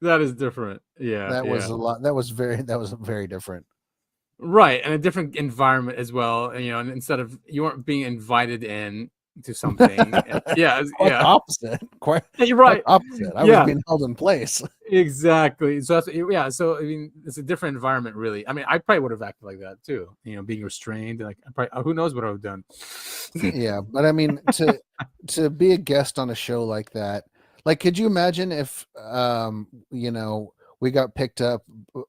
That is different. Yeah, that was a lot. That was very different. Right, and a different environment as well. And instead of you weren't being invited in to something, opposite. Quite You're right. Opposite. I was being held in place. Exactly. So that's So I mean, it's a different environment, really. I mean, I probably would have acted like that too. Being restrained. Like, who knows what I would have done. Yeah, but I mean, to be a guest on a show like that, like, could you imagine if we got picked up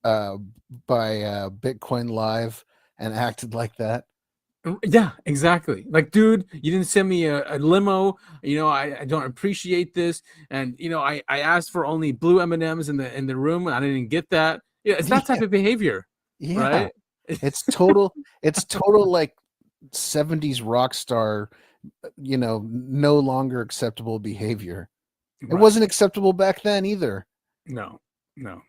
by Bitcoin Live and acted like that? Yeah, exactly. Like, dude, you didn't send me a limo. I don't appreciate this. And I asked for only blue M&Ms in the room, and I didn't get that. Yeah, it's that type of behavior. Yeah, right? It's total like 70s rock star, no longer acceptable behavior. It wasn't acceptable back then either. No,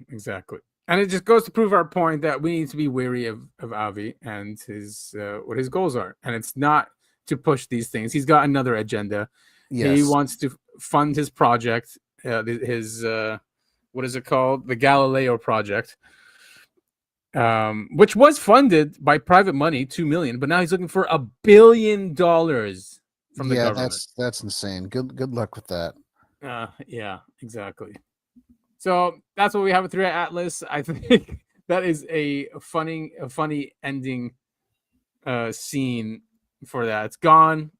exactly. And it just goes to prove our point that we need to be wary of Avi and his what his goals are. And it's not to push these things. He's got another agenda. Yes. He wants to fund his project, his what is it called? The Galileo project, which was funded by private money, $2 million, but now he's looking for $1 billion from the government. That's insane. Good luck with that. Yeah, exactly. So that's what we have with 3i Atlas. I think that is a funny ending scene for that. It's gone,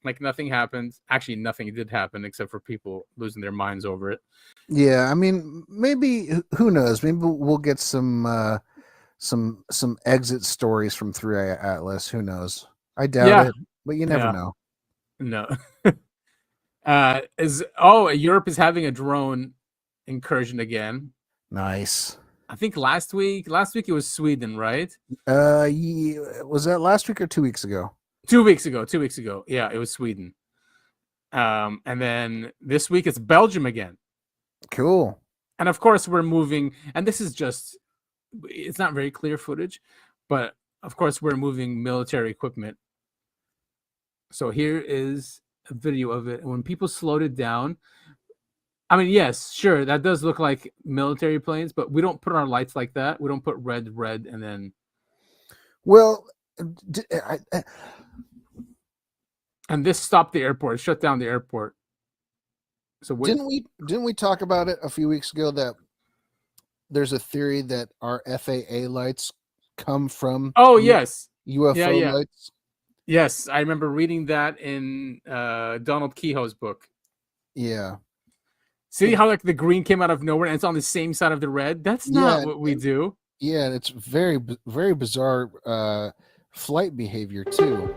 like nothing happened. Actually, nothing did happen except for people losing their minds over it. Yeah, I mean, maybe, who knows? Maybe we'll get some exit stories from 3i Atlas. Who knows? I doubt it, but you never know. No. Europe is having a drone incursion again. Nice. I think last week it was Sweden, right? Was that last week or 2 weeks ago? 2 weeks ago. Yeah, it was Sweden. And then this week it's Belgium again. Cool. And of course we're moving, and this is just, it's not very clear footage, but of course we're moving military equipment. So here is a video of it. When people slowed it down, I mean, yes, sure, that does look like military planes, but we don't put our lights like that. We don't put red, and then. Well, and this stopped the airport. It shut down the airport. So didn't we talk about it a few weeks ago that there's a theory that our FAA lights come from? Oh yes, UFO lights. Yes, I remember reading that in Donald Kehoe's book. Yeah. See how like the green came out of nowhere and it's on the same side of the red? That's not what we do. Yeah, it's very, very bizarre flight behavior too.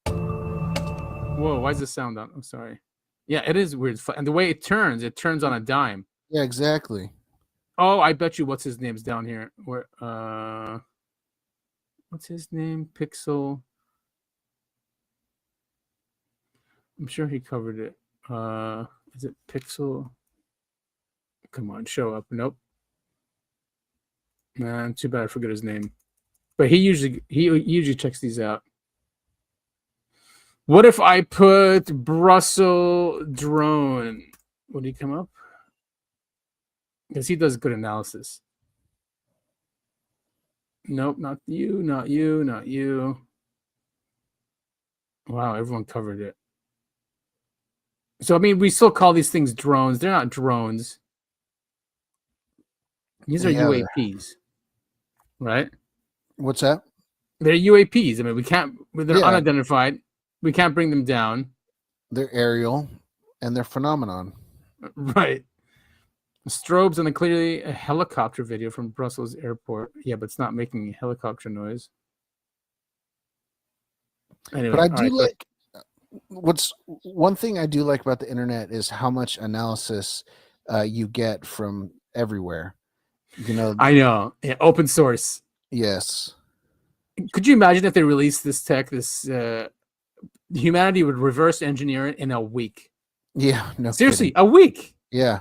Whoa, why is this sound on? I'm sorry. Yeah, it is weird. And the way it turns on a dime. Yeah, exactly. Oh, I bet you what's his name's down here. Where what's his name? Pixel. I'm sure he covered it. Is it Pixel? Come on, show up. Nope. Man, too bad I forget his name. But he usually checks these out. What if I put Brussels drone? Would he come up? Because he does good analysis. Nope, not you, not you, not you. Wow, everyone covered it. So, I mean, we still call these things drones. They're not drones. These are UAPs, right? What's that? They're UAPs. I mean, they're unidentified. We can't bring them down. They're aerial and they're phenomenon. Right. Strobes and clearly a helicopter video from Brussels airport. Yeah, but it's not making helicopter noise. Anyway, but I do What's one thing I do like about the internet is how much analysis you get from everywhere. You know, I know. Yeah, open source. yes. Could you imagine if they released this tech? Humanity would reverse engineer it in a week. Yeah, no Seriously, kidding. a week. Yeah.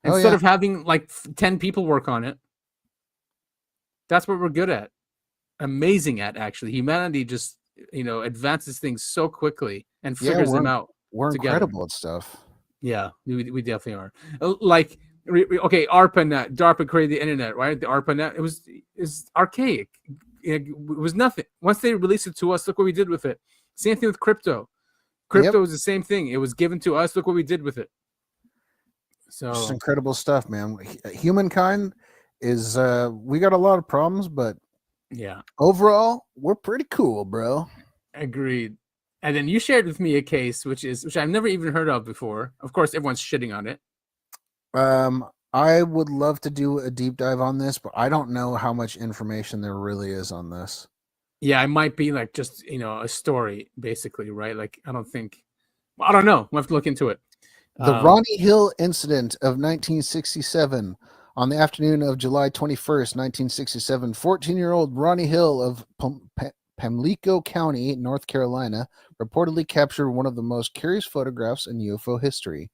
Instead of having like 10 people work on it. That's what we're good at. Amazing at, actually. Humanity just, advances things so quickly and figures them out. We're together. incredible at stuff. Yeah, we definitely are. Like, okay, ARPANET, DARPA created the internet, right? The ARPANET, is archaic. It was nothing. Once they released it to us, look what we did with it. Same thing with crypto. Crypto is the same thing. It was given to us. Look what we did with it. So just incredible stuff, man. Humankind is we got a lot of problems, but yeah, overall we're pretty cool, bro. Agreed. And then you shared with me a case which I've never even heard of before. Of course, everyone's shitting on it. I would love to do a deep dive on this, but I don't know how much information there really is on this. Yeah, it might be like just a story, basically, right? Like I don't know. We'll have to look into it. The Ronnie Hill incident of 1967. On the afternoon of July 21st, 1967, 14-year-old Ronnie Hill of Pamlico County, North Carolina, reportedly captured one of the most curious photographs in UFO history.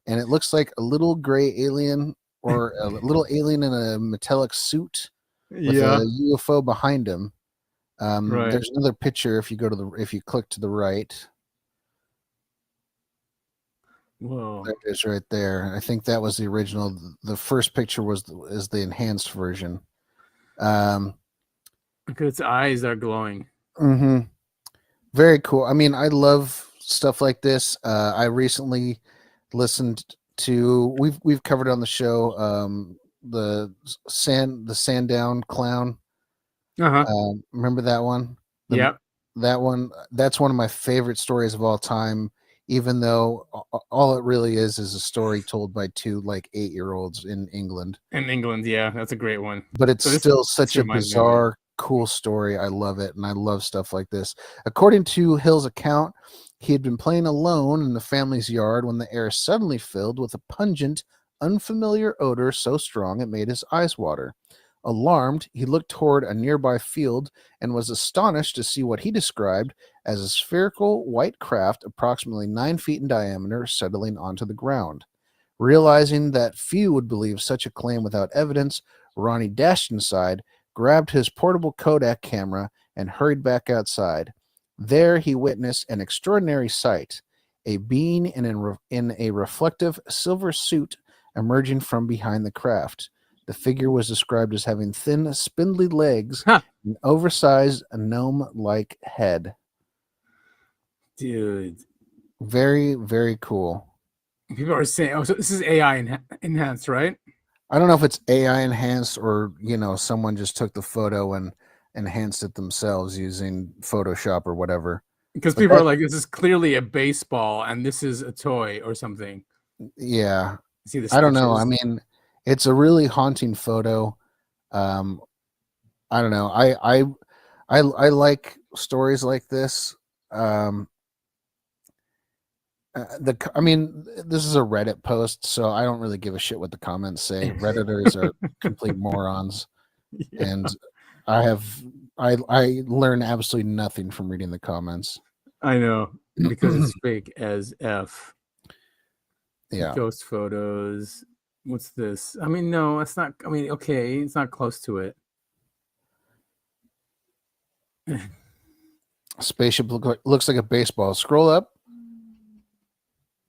And it looks like a little gray alien or a little alien in a metallic suit with a UFO behind him. Right. There's another picture if you click to the right. Whoa. There it is right there. I think that was the original. The first picture is the enhanced version. Look at its eyes are glowing. Mm-hmm. Very cool. I mean, I love stuff like this. I recently listened to we've covered on the show the Sandown Clown. Remember that one? Yep. That one. That's one of my favorite stories of all time. Even though all it really is a story told by two 8-year-olds in England. In England, yeah, that's a great one. But it's still such a bizarre, cool story. I love it, and I love stuff like this. According to Hill's account, he had been playing alone in the family's yard when the air suddenly filled with a pungent, unfamiliar odor so strong it made his eyes water. Alarmed, he looked toward a nearby field and was astonished to see what he described as a spherical white craft approximately 9 feet in diameter settling onto the ground. Realizing that few would believe such a claim without evidence, Ronnie dashed inside, grabbed his portable Kodak camera, and hurried back outside. There he witnessed an extraordinary sight, a being in a reflective silver suit emerging from behind the craft. The figure was described as having thin, spindly legs, and an oversized, gnome-like head. Dude. Very, very cool. People are saying, so this is AI enhanced, right? I don't know if it's AI enhanced or, someone just took the photo and enhanced it themselves using Photoshop or whatever. Because people are like, this is clearly a baseball and this is a toy or something. Yeah. See the I don't know. stitches? I mean, it's a really haunting photo. I don't know. I like stories like this. This is a Reddit post, so I don't really give a shit what the comments say. Redditors are complete morons, and I learn absolutely nothing from reading the comments. I know, because it's fake as F. Yeah. Ghost photos. What's this? I mean, no, it's not. I mean, okay, it's not close to it. Spaceship looks like a baseball. Scroll up.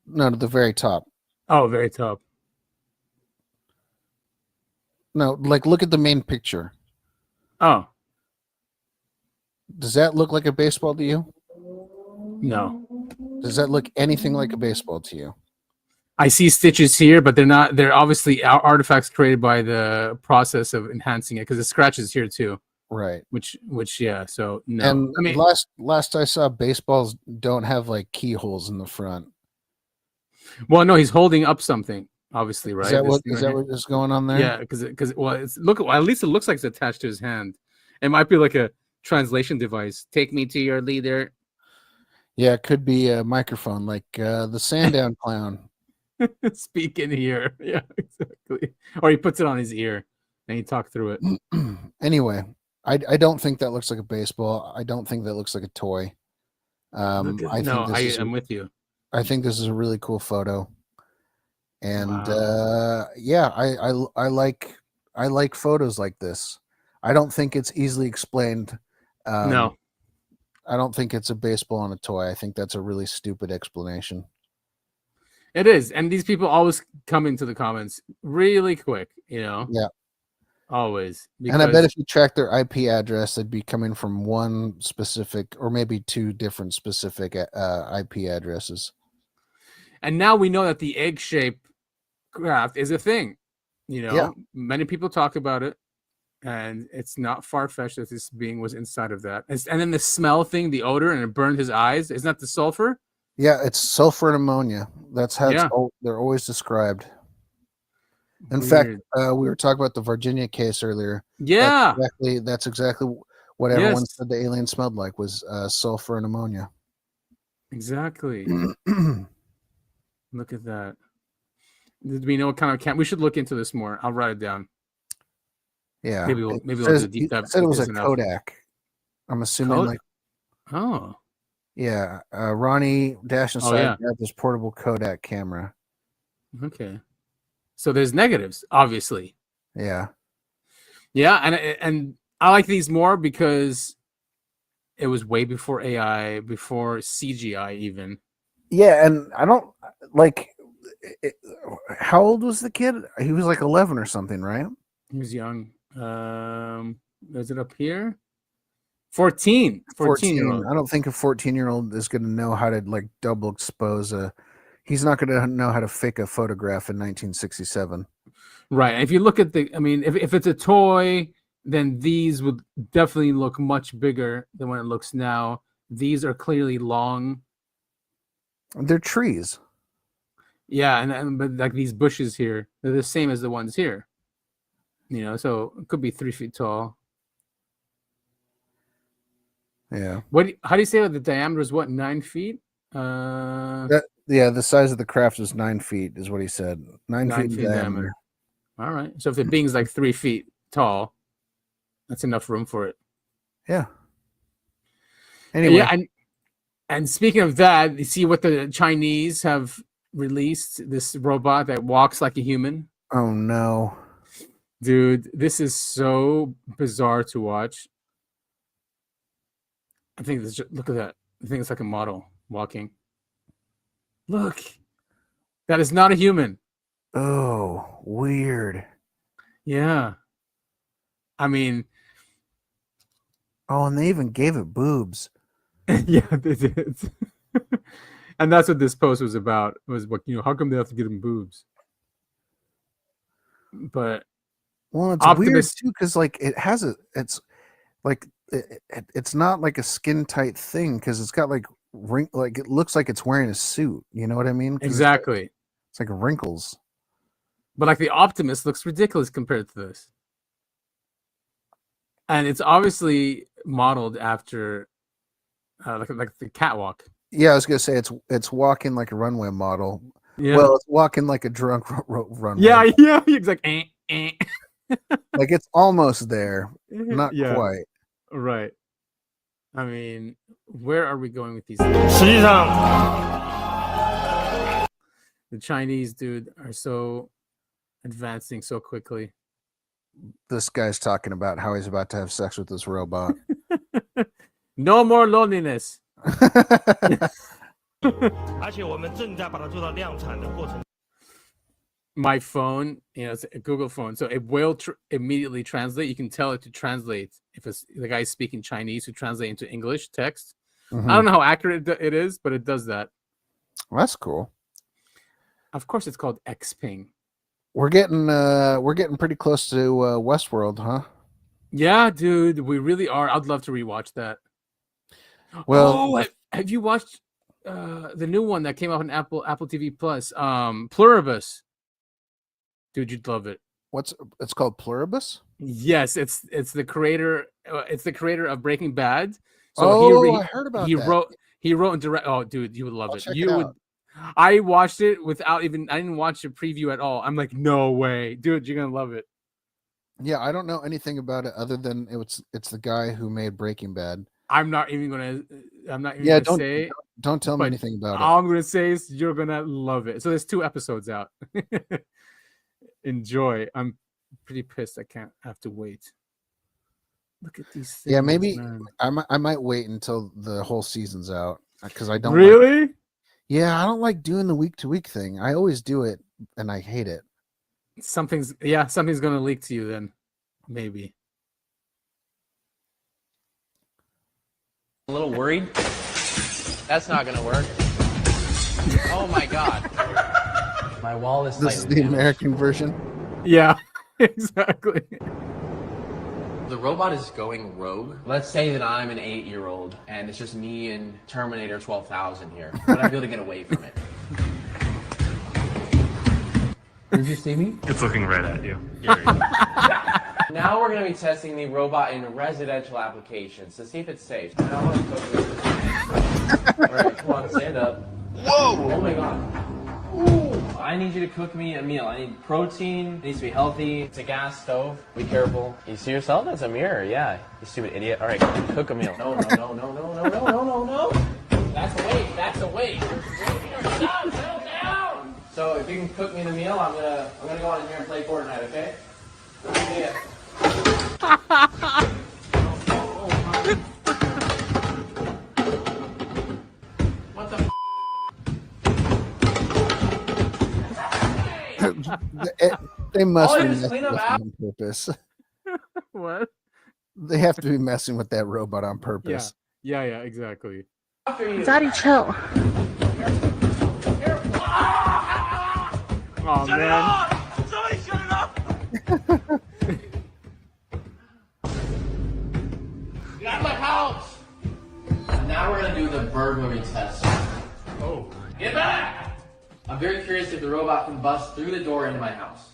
No, to the very top. Oh, very top. No, look at the main picture. Oh. Does that look like a baseball to you? No. Does that look anything like a baseball to you? I see stitches here, but they're not. They're obviously artifacts created by the process of enhancing it, because the scratches here too. Right. Which, yeah. So no. And I mean, last I saw, baseballs don't have keyholes in the front. Well, no, he's holding up something, obviously, right? Is that what is going on there? Yeah, because at least it looks like it's attached to his hand. It might be like a translation device. Take me to your leader. Yeah, it could be a microphone, like the Sandown clown. Speak in here. Yeah, exactly. Or he puts it on his ear and he talk through it. Anyway, I don't think that looks like a baseball. I don't think that looks like a toy. I'm with you. I think this is a really cool photo. And yeah, I like photos like this. I don't think it's easily explained. No. I don't think it's a baseball on a toy. I think that's a really stupid explanation. It is. And these people always come into the comments really quick, you know? Yeah. Always. And I bet if you track their IP address, they'd be coming from one specific or maybe two different specific IP addresses. And now we know that the egg shape craft is a thing. You know, Yeah. Many people talk about it. And it's not far-fetched that this being was inside of that. And then the smell thing, the odor, and it burned his eyes. Isn't that the sulfur? Yeah, it's sulfur and ammonia. That's how Yeah. they're always described. In Weird. fact, we were talking about the Virginia case earlier. Yeah. That's exactly what everyone Yes. said the alien smelled like was sulfur and ammonia. Exactly. Look at that. Did we know what kind of camp? We should look into this more. I'll write it down. Yeah, Maybe we'll It do says- a deep dive. it said it was if a there's enough. Kodak. I'm assuming Kodak? like Oh. yeah. Ronnie Dash and Oh, Side yeah. grabbed this portable Kodak camera. Okay. So there's negatives, obviously. Yeah. Yeah, and I like these more because it was way before AI, before CGI even. Yeah, and I don't like. How old was the kid? He was like 11 or something, right? He was young. Is it up here? 14. 14-year-old. I don't think a 14-year-old is going to know how to like double expose a. He's not going to know how to fake a photograph in 1967. Right. And if you look at if it's a toy, then these would definitely look much bigger than when it looks now. These are clearly long. They're trees. Yeah, but like these bushes here, they're the same as the ones here. You know, so it could be 3 feet tall. Yeah. How do you say the diameter is what, 9 feet? The size of the craft is 9 feet, is what he said. 9 feet in diameter. All right. So if the being's like 3 feet tall, that's enough room for it. Yeah. Anyway. Yeah, and speaking of that, you see what the Chinese have released? This robot that walks like a human. Oh no. Dude, this is so bizarre to watch. I think look at that. I think it's like a model walking. Look. That is not a human. Oh, weird. Yeah. I mean. Oh, and they even gave it boobs. Yeah, they did. And that's what this post was about. Was what, how come they have to give them boobs? But well, it's weird too because like it's like it's not like a skin tight thing because it's got like like it looks like it's wearing a suit. You know what I mean? Exactly. It's like wrinkles. But like the Optimus looks ridiculous compared to this, and it's obviously modeled after like the catwalk. Yeah, I was gonna say it's walking like a runway model. Yeah. Well, it's walking like a drunk runway. Yeah. It's like like it's almost there, not quite. Right. I mean, where are we going with these? The Chinese, dude, are so advancing so quickly. This guy's talking about how he's about to have sex with this robot. No more loneliness. My phone, it's a Google phone, so it will immediately translate. You can tell it to translate if it's the guy's speaking Chinese to translate into English text. I don't know how accurate it is, but it does that. Well, that's cool. Of course, it's called Xping. We're getting pretty close to Westworld, huh? Yeah, dude, we really are. I'd love to rewatch that. Well, have you watched the new one that came out on Apple TV Plus? Pluribus. Dude, you'd love it. It's called Pluribus? Yes, it's the creator. It's the creator of Breaking Bad. So I heard about he that. He wrote and direct. Oh, dude, you would love it. check You it would. out. I watched it without even. I didn't watch the preview at all. I'm like, no way, dude, you're gonna love it. Yeah, I don't know anything about it other than it's the guy who made Breaking Bad. I'm not even gonna Yeah, say. don't tell me but anything about all I'm gonna say is you're gonna love it. So there's 2 episodes out. Enjoy. I'm pretty pissed. I can't have to wait. Look at these things. Yeah, maybe man. I might wait until the whole season's out because I don't Really? Yeah, I don't like doing the week to week thing. I always do it and I hate it. Something's gonna leak to you then, maybe. A little worried. That's not gonna work. Oh my god. My wall is This is slightly the damaged. American version. Yeah, exactly. The robot is going rogue. Let's say that I'm an 8-year-old and it's just me and Terminator 12,000 here. Would I be able to get away from it? Did you see me? It's looking right at you. Now we're going to be testing the robot in residential applications to see if it's safe. And I want to cook this. All right, come on, stand up. Whoa! Oh my god. Ooh. I need you to cook me a meal. I need protein. It needs to be healthy. It's a gas stove. Be careful. You see yourself? That's a mirror. Yeah. You stupid idiot. All right, cook a meal. No. That's a waste. That's a waste. Stop. Settle down. So if you can cook me the meal, I'm gonna go on in here and play Fortnite. Okay? See ya. What the? They must Oh, be just messing clean with up it after. on purpose. What? They have to be messing with that robot on purpose. Yeah, exactly. Daddy, chill. Oh man. Somebody shut it up! Get out of my house! Now we're gonna do the burglary test. Oh. Get back! I'm very curious if the robot can bust through the door into my house.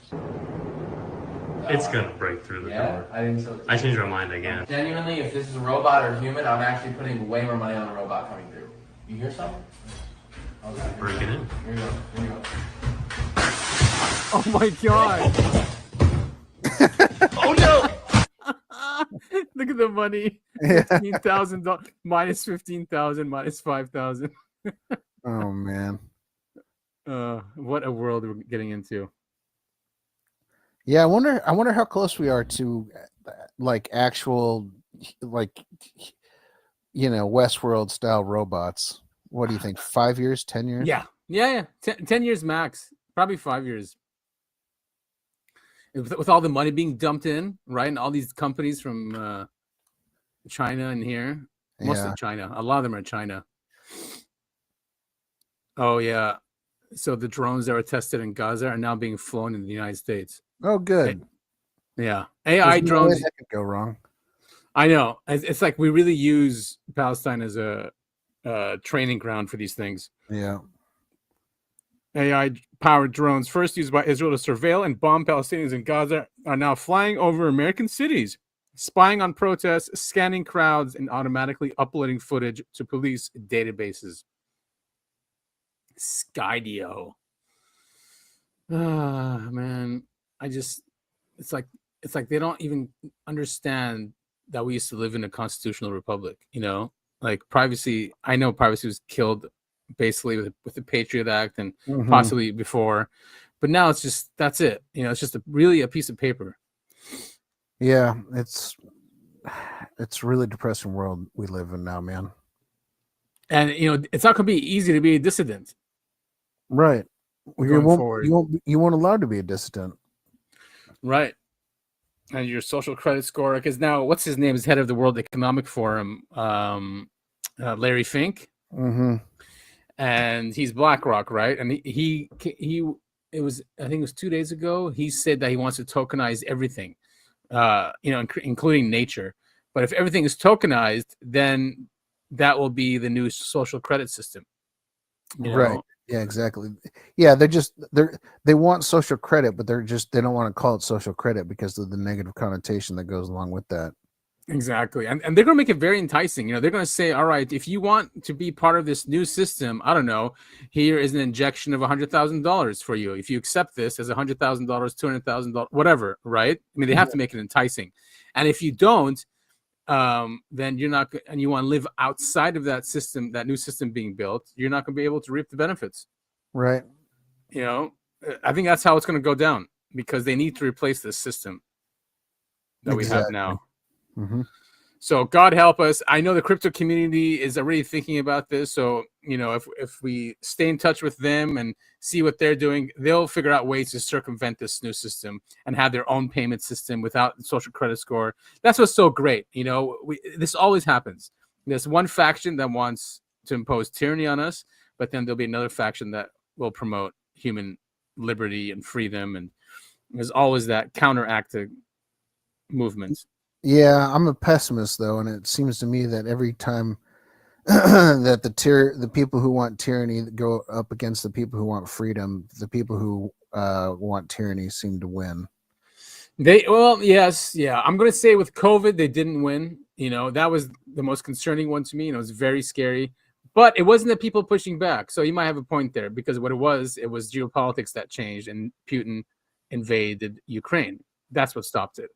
It's gonna break through the door. I think so. I changed my mind again. Genuinely, if this is a robot or human, I'm actually putting way more money on a robot coming through. You hear something? Okay. Break it in. Here we go. Here we go. Oh my god. Oh no! Look at the money. Yeah. $15,000 minus 15,000 minus 5,000. Oh man. What a world we're getting into. Yeah, I wonder how close we are to like actual Westworld style robots. What do you think? 5 years, 10 years? Yeah. 10 years max. Probably 5 years. With all the money being dumped in, right? And all these companies from China and here. Mostly China. A lot of them are China. Oh, yeah. So the drones that were tested in Gaza are now being flown in the United States. Oh, good. Yeah. AI There's no drones. way that could go wrong. I know. It's like we really use Palestine as a training ground for these things. Yeah. AI-powered drones, first used by Israel to surveil and bomb Palestinians in Gaza, are now flying over American cities, spying on protests, scanning crowds, and automatically uploading footage to police databases. Skydio. Ah, man. It's like they don't even understand that we used to live in a constitutional republic, Like privacy, I know privacy was killed basically with the Patriot Act and possibly before, but now it's just, that's it. It's just really a piece of paper. Yeah, it's really depressing world we live in now, man. And it's not going to be easy to be a dissident. Right. Well, Going forward. you won't allowed to be a dissident. Right. And your social credit score, because now what's his name is head of the World Economic Forum, Larry Fink. Mm-hmm. And he's BlackRock, right? And he it was, I think it was 2 days ago, he said that he wants to tokenize everything, including nature. But if everything is tokenized, then that will be the new social credit system. Right. Yeah, exactly. Yeah, they want social credit, but they don't want to call it social credit because of the negative connotation that goes along with that. Exactly. And they're going to make it very enticing. They're going to say, all right, if you want to be part of this new system, I don't know, here is an injection of $100,000 for you. If you accept this as $100,000, $200,000, whatever, right? I mean, they have to make it enticing. And if you don't, then you're not, and you want to live outside of that system, that new system being built, you're not going to be able to reap the benefits. Right. I think that's how it's going to go down, because they need to replace this system that we have now. Mm-hmm. So God help us. I know the crypto community is already thinking about this. So, if we stay in touch with them and see what they're doing, they'll figure out ways to circumvent this new system and have their own payment system without social credit score. That's what's so great. This always happens. There's one faction that wants to impose tyranny on us, but then there'll be another faction that will promote human liberty and freedom. And there's always that counteractive movement. Yeah, I'm a pessimist though, and it seems to me that every time that the people who want tyranny go up against the people who want freedom, the people who want tyranny seem to win. Yes, yeah. I'm gonna say with COVID, they didn't win. That was the most concerning one to me, and it was very scary. But it wasn't the people pushing back, so you might have a point there, because what it was geopolitics that changed, and Putin invaded Ukraine. That's what stopped it.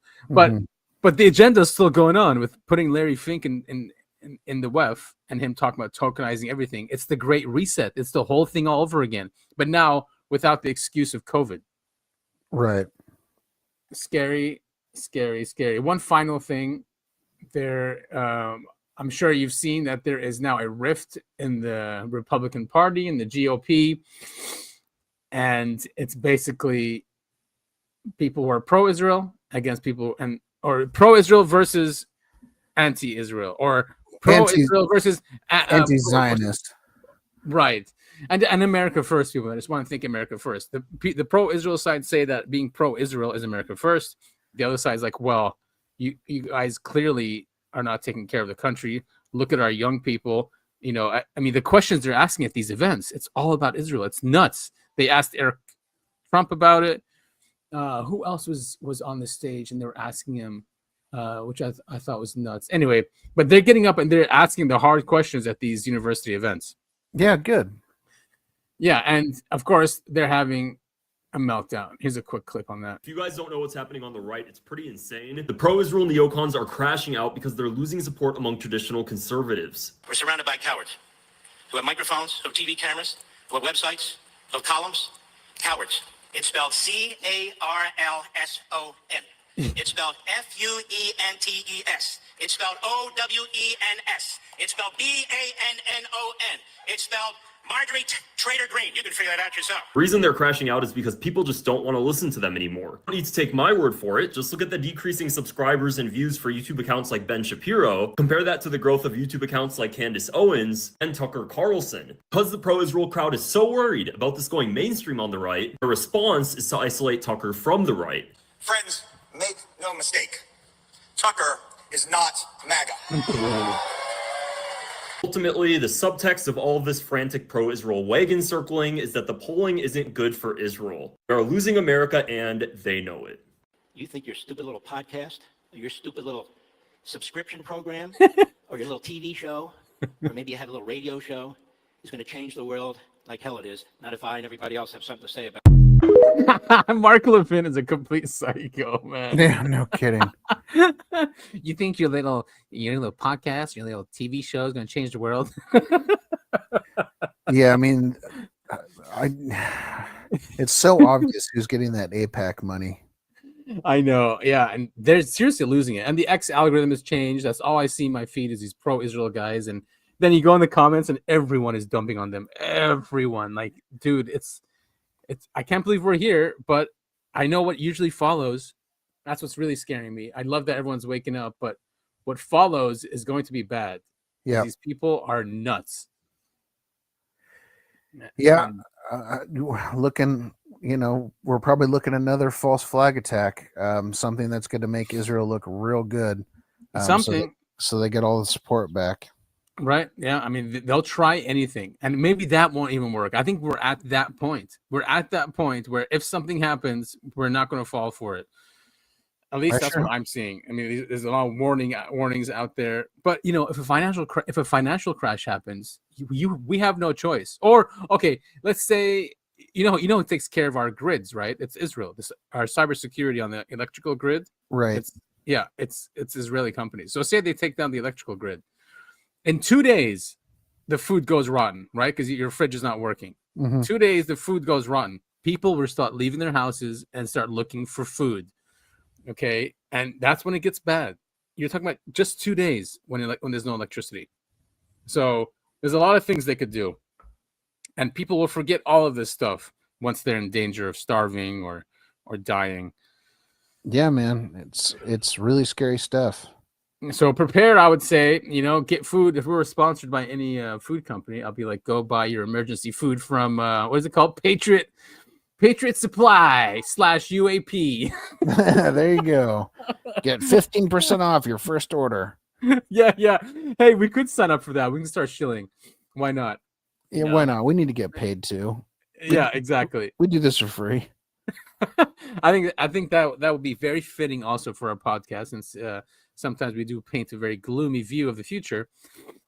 But the agenda is still going on with putting Larry Fink in the WEF and him talking about tokenizing everything. It's the Great Reset. It's the whole thing all over again. But now without the excuse of COVID. Right. Scary, scary, scary. One final thing. I'm sure you've seen that there is now a rift in the Republican Party and the GOP. And it's basically people who are pro-Israel against people or pro-Israel versus anti-Israel, or pro-Israel versus anti-Zionist. Right. And America first people. I just want to think America first. The pro-Israel side say that being pro-Israel is America first. The other side is like, well, you guys clearly are not taking care of the country. Look at our young people. I mean, the questions they're asking at these events, it's all about Israel. It's nuts. They asked Eric Trump about it. Who else was on the stage and they were asking him, which I thought was nuts. Anyway, but they're getting up and they're asking the hard questions at these university events. Yeah, good. Yeah, and of course they're having a meltdown. Here's a quick clip on that. If you guys don't know what's happening on the right, it's pretty insane. The pro-Israel neocons are crashing out because they're losing support among traditional conservatives. We're surrounded by cowards who have microphones, who have TV cameras, who have websites, who have columns. Cowards. It's spelled C-A-R-L-S-O-N. It's spelled F-U-E-N-T-E-S. It's spelled O-W-E-N-S. It's spelled B-A-N-N-O-N. It's spelled Marjorie Trader Green. You can figure that out yourself. The reason they're crashing out is because people just don't want to listen to them anymore. You don't need to take my word for it. Just look at the decreasing subscribers and views for YouTube accounts like Ben Shapiro. Compare that to the growth of YouTube accounts like Candace Owens and Tucker Carlson. Because the pro-Israel crowd is so worried about this going mainstream on the right, the response is to isolate Tucker from the right. Friends, make no mistake. Tucker is not MAGA. Ultimately, the subtext of all of this frantic pro-Israel wagon circling is that the polling isn't good for Israel. They are losing America and they know it. You think your stupid little podcast, or your stupid little subscription program, or your little TV show, or maybe you have a little radio show, is going to change the world? Like hell it is. Not if I and everybody else have something to say about it. Mark Levin is a complete psycho, man. Yeah, no kidding. You think your little podcast, your little TV show is going to change the world? Yeah, I mean, it's so obvious who's getting that APAC money. I know, yeah, and they're seriously losing it. And the X algorithm has changed. That's all I see in my feed is these pro-Israel guys. And then you go in the comments and everyone is dumping on them. Everyone, like, dude, it's. I can't believe we're here, but I know what usually follows. That's what's really scaring me. I love that everyone's waking up, but what follows is going to be bad. Yeah, these people are nuts. Yeah, looking. We're probably looking at another false flag attack. Something that's going to make Israel look real good. So they get all the support back. Right. Yeah. I mean, they'll try anything, and maybe that won't even work. I think we're at that point. We're at that point where if something happens, we're not going to fall for it. At least I that's sure- what I'm seeing. I mean, there's a lot of warnings out there. But if a financial crash happens, we have no choice. Or okay, let's say who takes care of our grids, right? It's Israel. Our cybersecurity on the electrical grid. Right. It's Israeli companies. So say they take down the electrical grid. In 2 days, the food goes rotten, right? Because your fridge is not working. Mhm. 2 days, the food goes rotten. People will start leaving their houses and start looking for food. Okay, and that's when it gets bad. You're talking about just 2 days when there's no electricity. So there's a lot of things they could do, and people will forget all of this stuff once they're in danger of starving or dying. Yeah, man, it's really scary stuff. So prepare, I would say, get food. If we were sponsored by any food company, I'll be like, go buy your emergency food from what is it called? Patriot Supply /UAP. There you go. Get 15% off your first order. Yeah. Hey, we could sign up for that. We can start shilling. Why not? Yeah, why not? We need to get paid too. Yeah, exactly. We do this for free. I think that would be very fitting also for our podcast, since sometimes we do paint a very gloomy view of the future.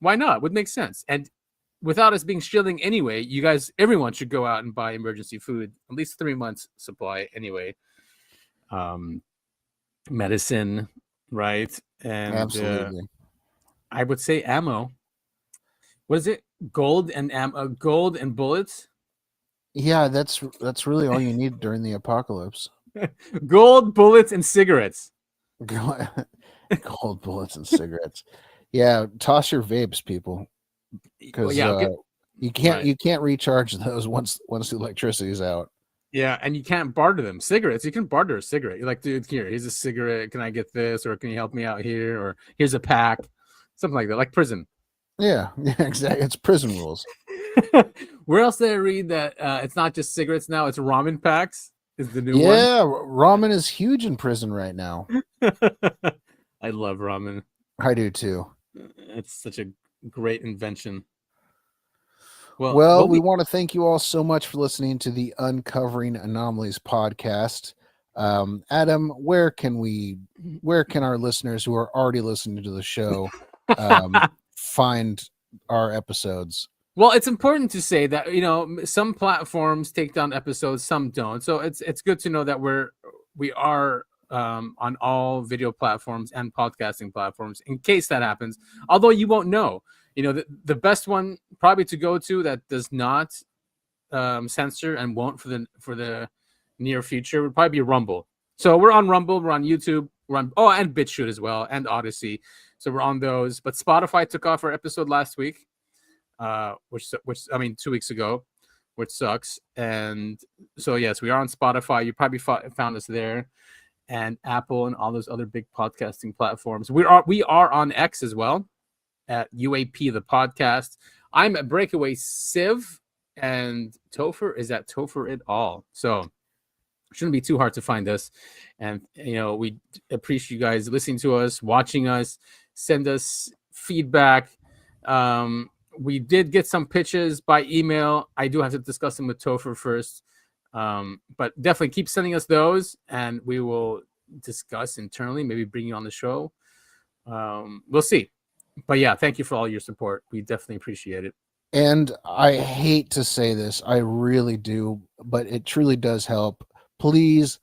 Why not? Would make sense. And without us being shilling anyway, you guys, everyone should go out and buy emergency food, at least 3 months supply anyway. Medicine, right? And Absolutely. I would say ammo. What is it? Gold and bullets. Yeah, that's really all you need during the apocalypse. Gold, bullets, and cigarettes. Gold, bullets, and cigarettes. Yeah, toss your vapes, people, because you can't recharge those once the electricity is out. Yeah, and you can't barter them. Cigarettes, you can barter a cigarette. You're like, dude, here's a cigarette. Can I get this? Or can you help me out here? Or here's a pack. Something like that, like prison. Yeah, exactly. It's prison rules. Where else did I read that it's not just cigarettes now, it's ramen packs is the new one? Yeah, ramen is huge in prison right now. I love ramen. I do too. It's such a great invention. Well, we want to thank you all so much for listening to the Uncovering Anomalies podcast. Adam, where can our listeners who are already listening to the show find our episodes? Well, it's important to say that some platforms take down episodes, some don't. So it's good to know that we are on all video platforms and podcasting platforms in case that happens. Although you won't know. The best one probably to go to that does not censor and won't for the near future would probably be Rumble. So we're on Rumble, we're on YouTube, and BitChute as well, and Odyssey. So we're on those. But Spotify took off our episode last week. Which 2 weeks ago, which sucks. And so yes, we are on Spotify. You probably found us there, and Apple and all those other big podcasting platforms. We are on X as well at UAP the podcast. I'm at Breakaway Civ, and Topher is at Topher It All. So shouldn't be too hard to find us. And we appreciate you guys listening to us, watching us, send us feedback. We did get some pitches by email. I do have to discuss them with Topher first. But definitely keep sending us those, and we will discuss internally, maybe bring you on the show. We'll see. But yeah, thank you for all your support. We definitely appreciate it. And I hate to say this, I really do, but it truly does help. Please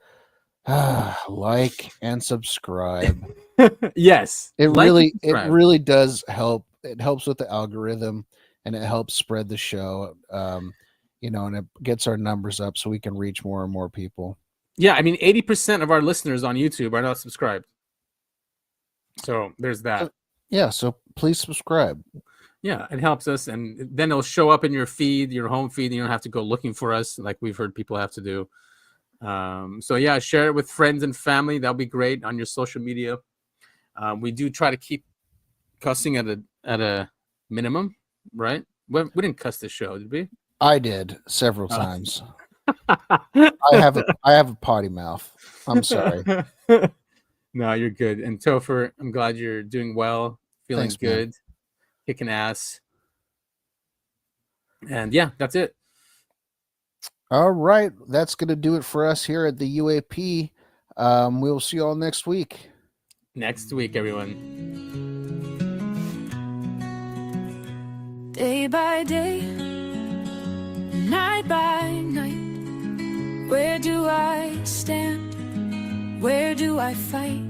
like and subscribe. Yes. It really does help. It helps with the algorithm, and it helps spread the show. And it gets our numbers up so we can reach more and more people. Yeah, I mean, 80% of our listeners on YouTube are not subscribed. So there's that. Yeah, so please subscribe. Yeah, it helps us, and then it'll show up in your feed, your home feed, and you don't have to go looking for us like we've heard people have to do. So yeah, share it with friends and family. That'll be great on your social media. We do try to keep cussing at a minimum, right? We didn't cuss this show, did we? I did several times. I have a potty mouth. I'm sorry. No, you're good. And Topher, I'm glad you're doing well, feeling Thanks, good, man. kicking ass. And yeah, that's it. All right, that's going to do it for us here at the UAP. We will see you all next week. Next week, everyone. Day by day, night by night, where do I stand? Where do I fight?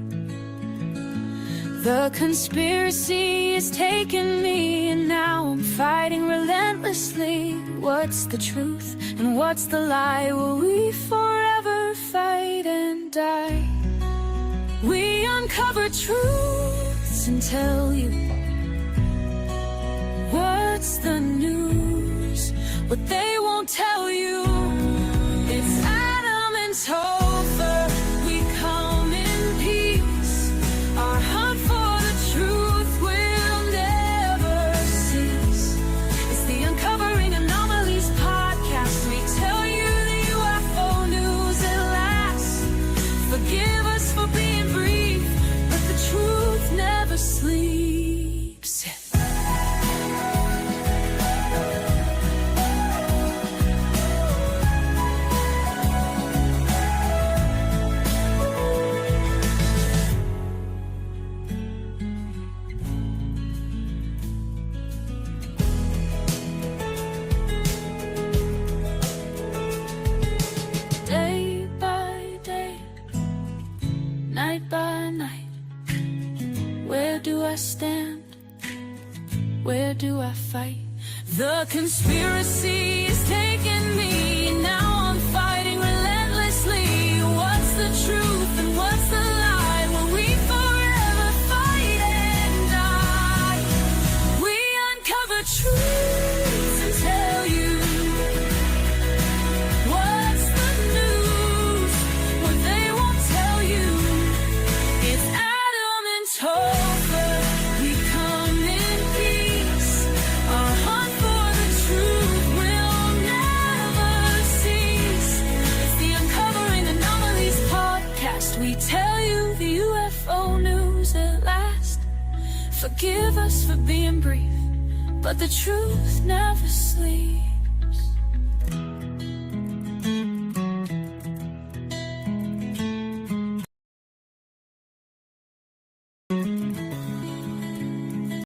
The conspiracy is taking me, and now I'm fighting relentlessly. What's the truth and what's the lie? Will we forever fight and die? We uncover truths and tell you what's the news, what they won't tell you. It's Adam and Topher, we come in peace. Our hunt for the truth will never cease. It's the Uncovering Anomalies podcast. We tell you the UFO news at last. Forgive us for being brief, but the truth never sleeps. Day by day, night by night, where do I stand? Where do I fight? The conspiracy is taking me, now I'm fighting relentlessly. What's the truth and what's the lie? Will we forever fight and die? We uncover truths and tell you what's the news, what they won't tell you. It's Adam and Topher, we come in peace. Our hunt for the truth will never cease. It's the Uncovering Anomalies podcast. We tell you the UFO news at last. Forgive us for being brief, but the truth never ceases.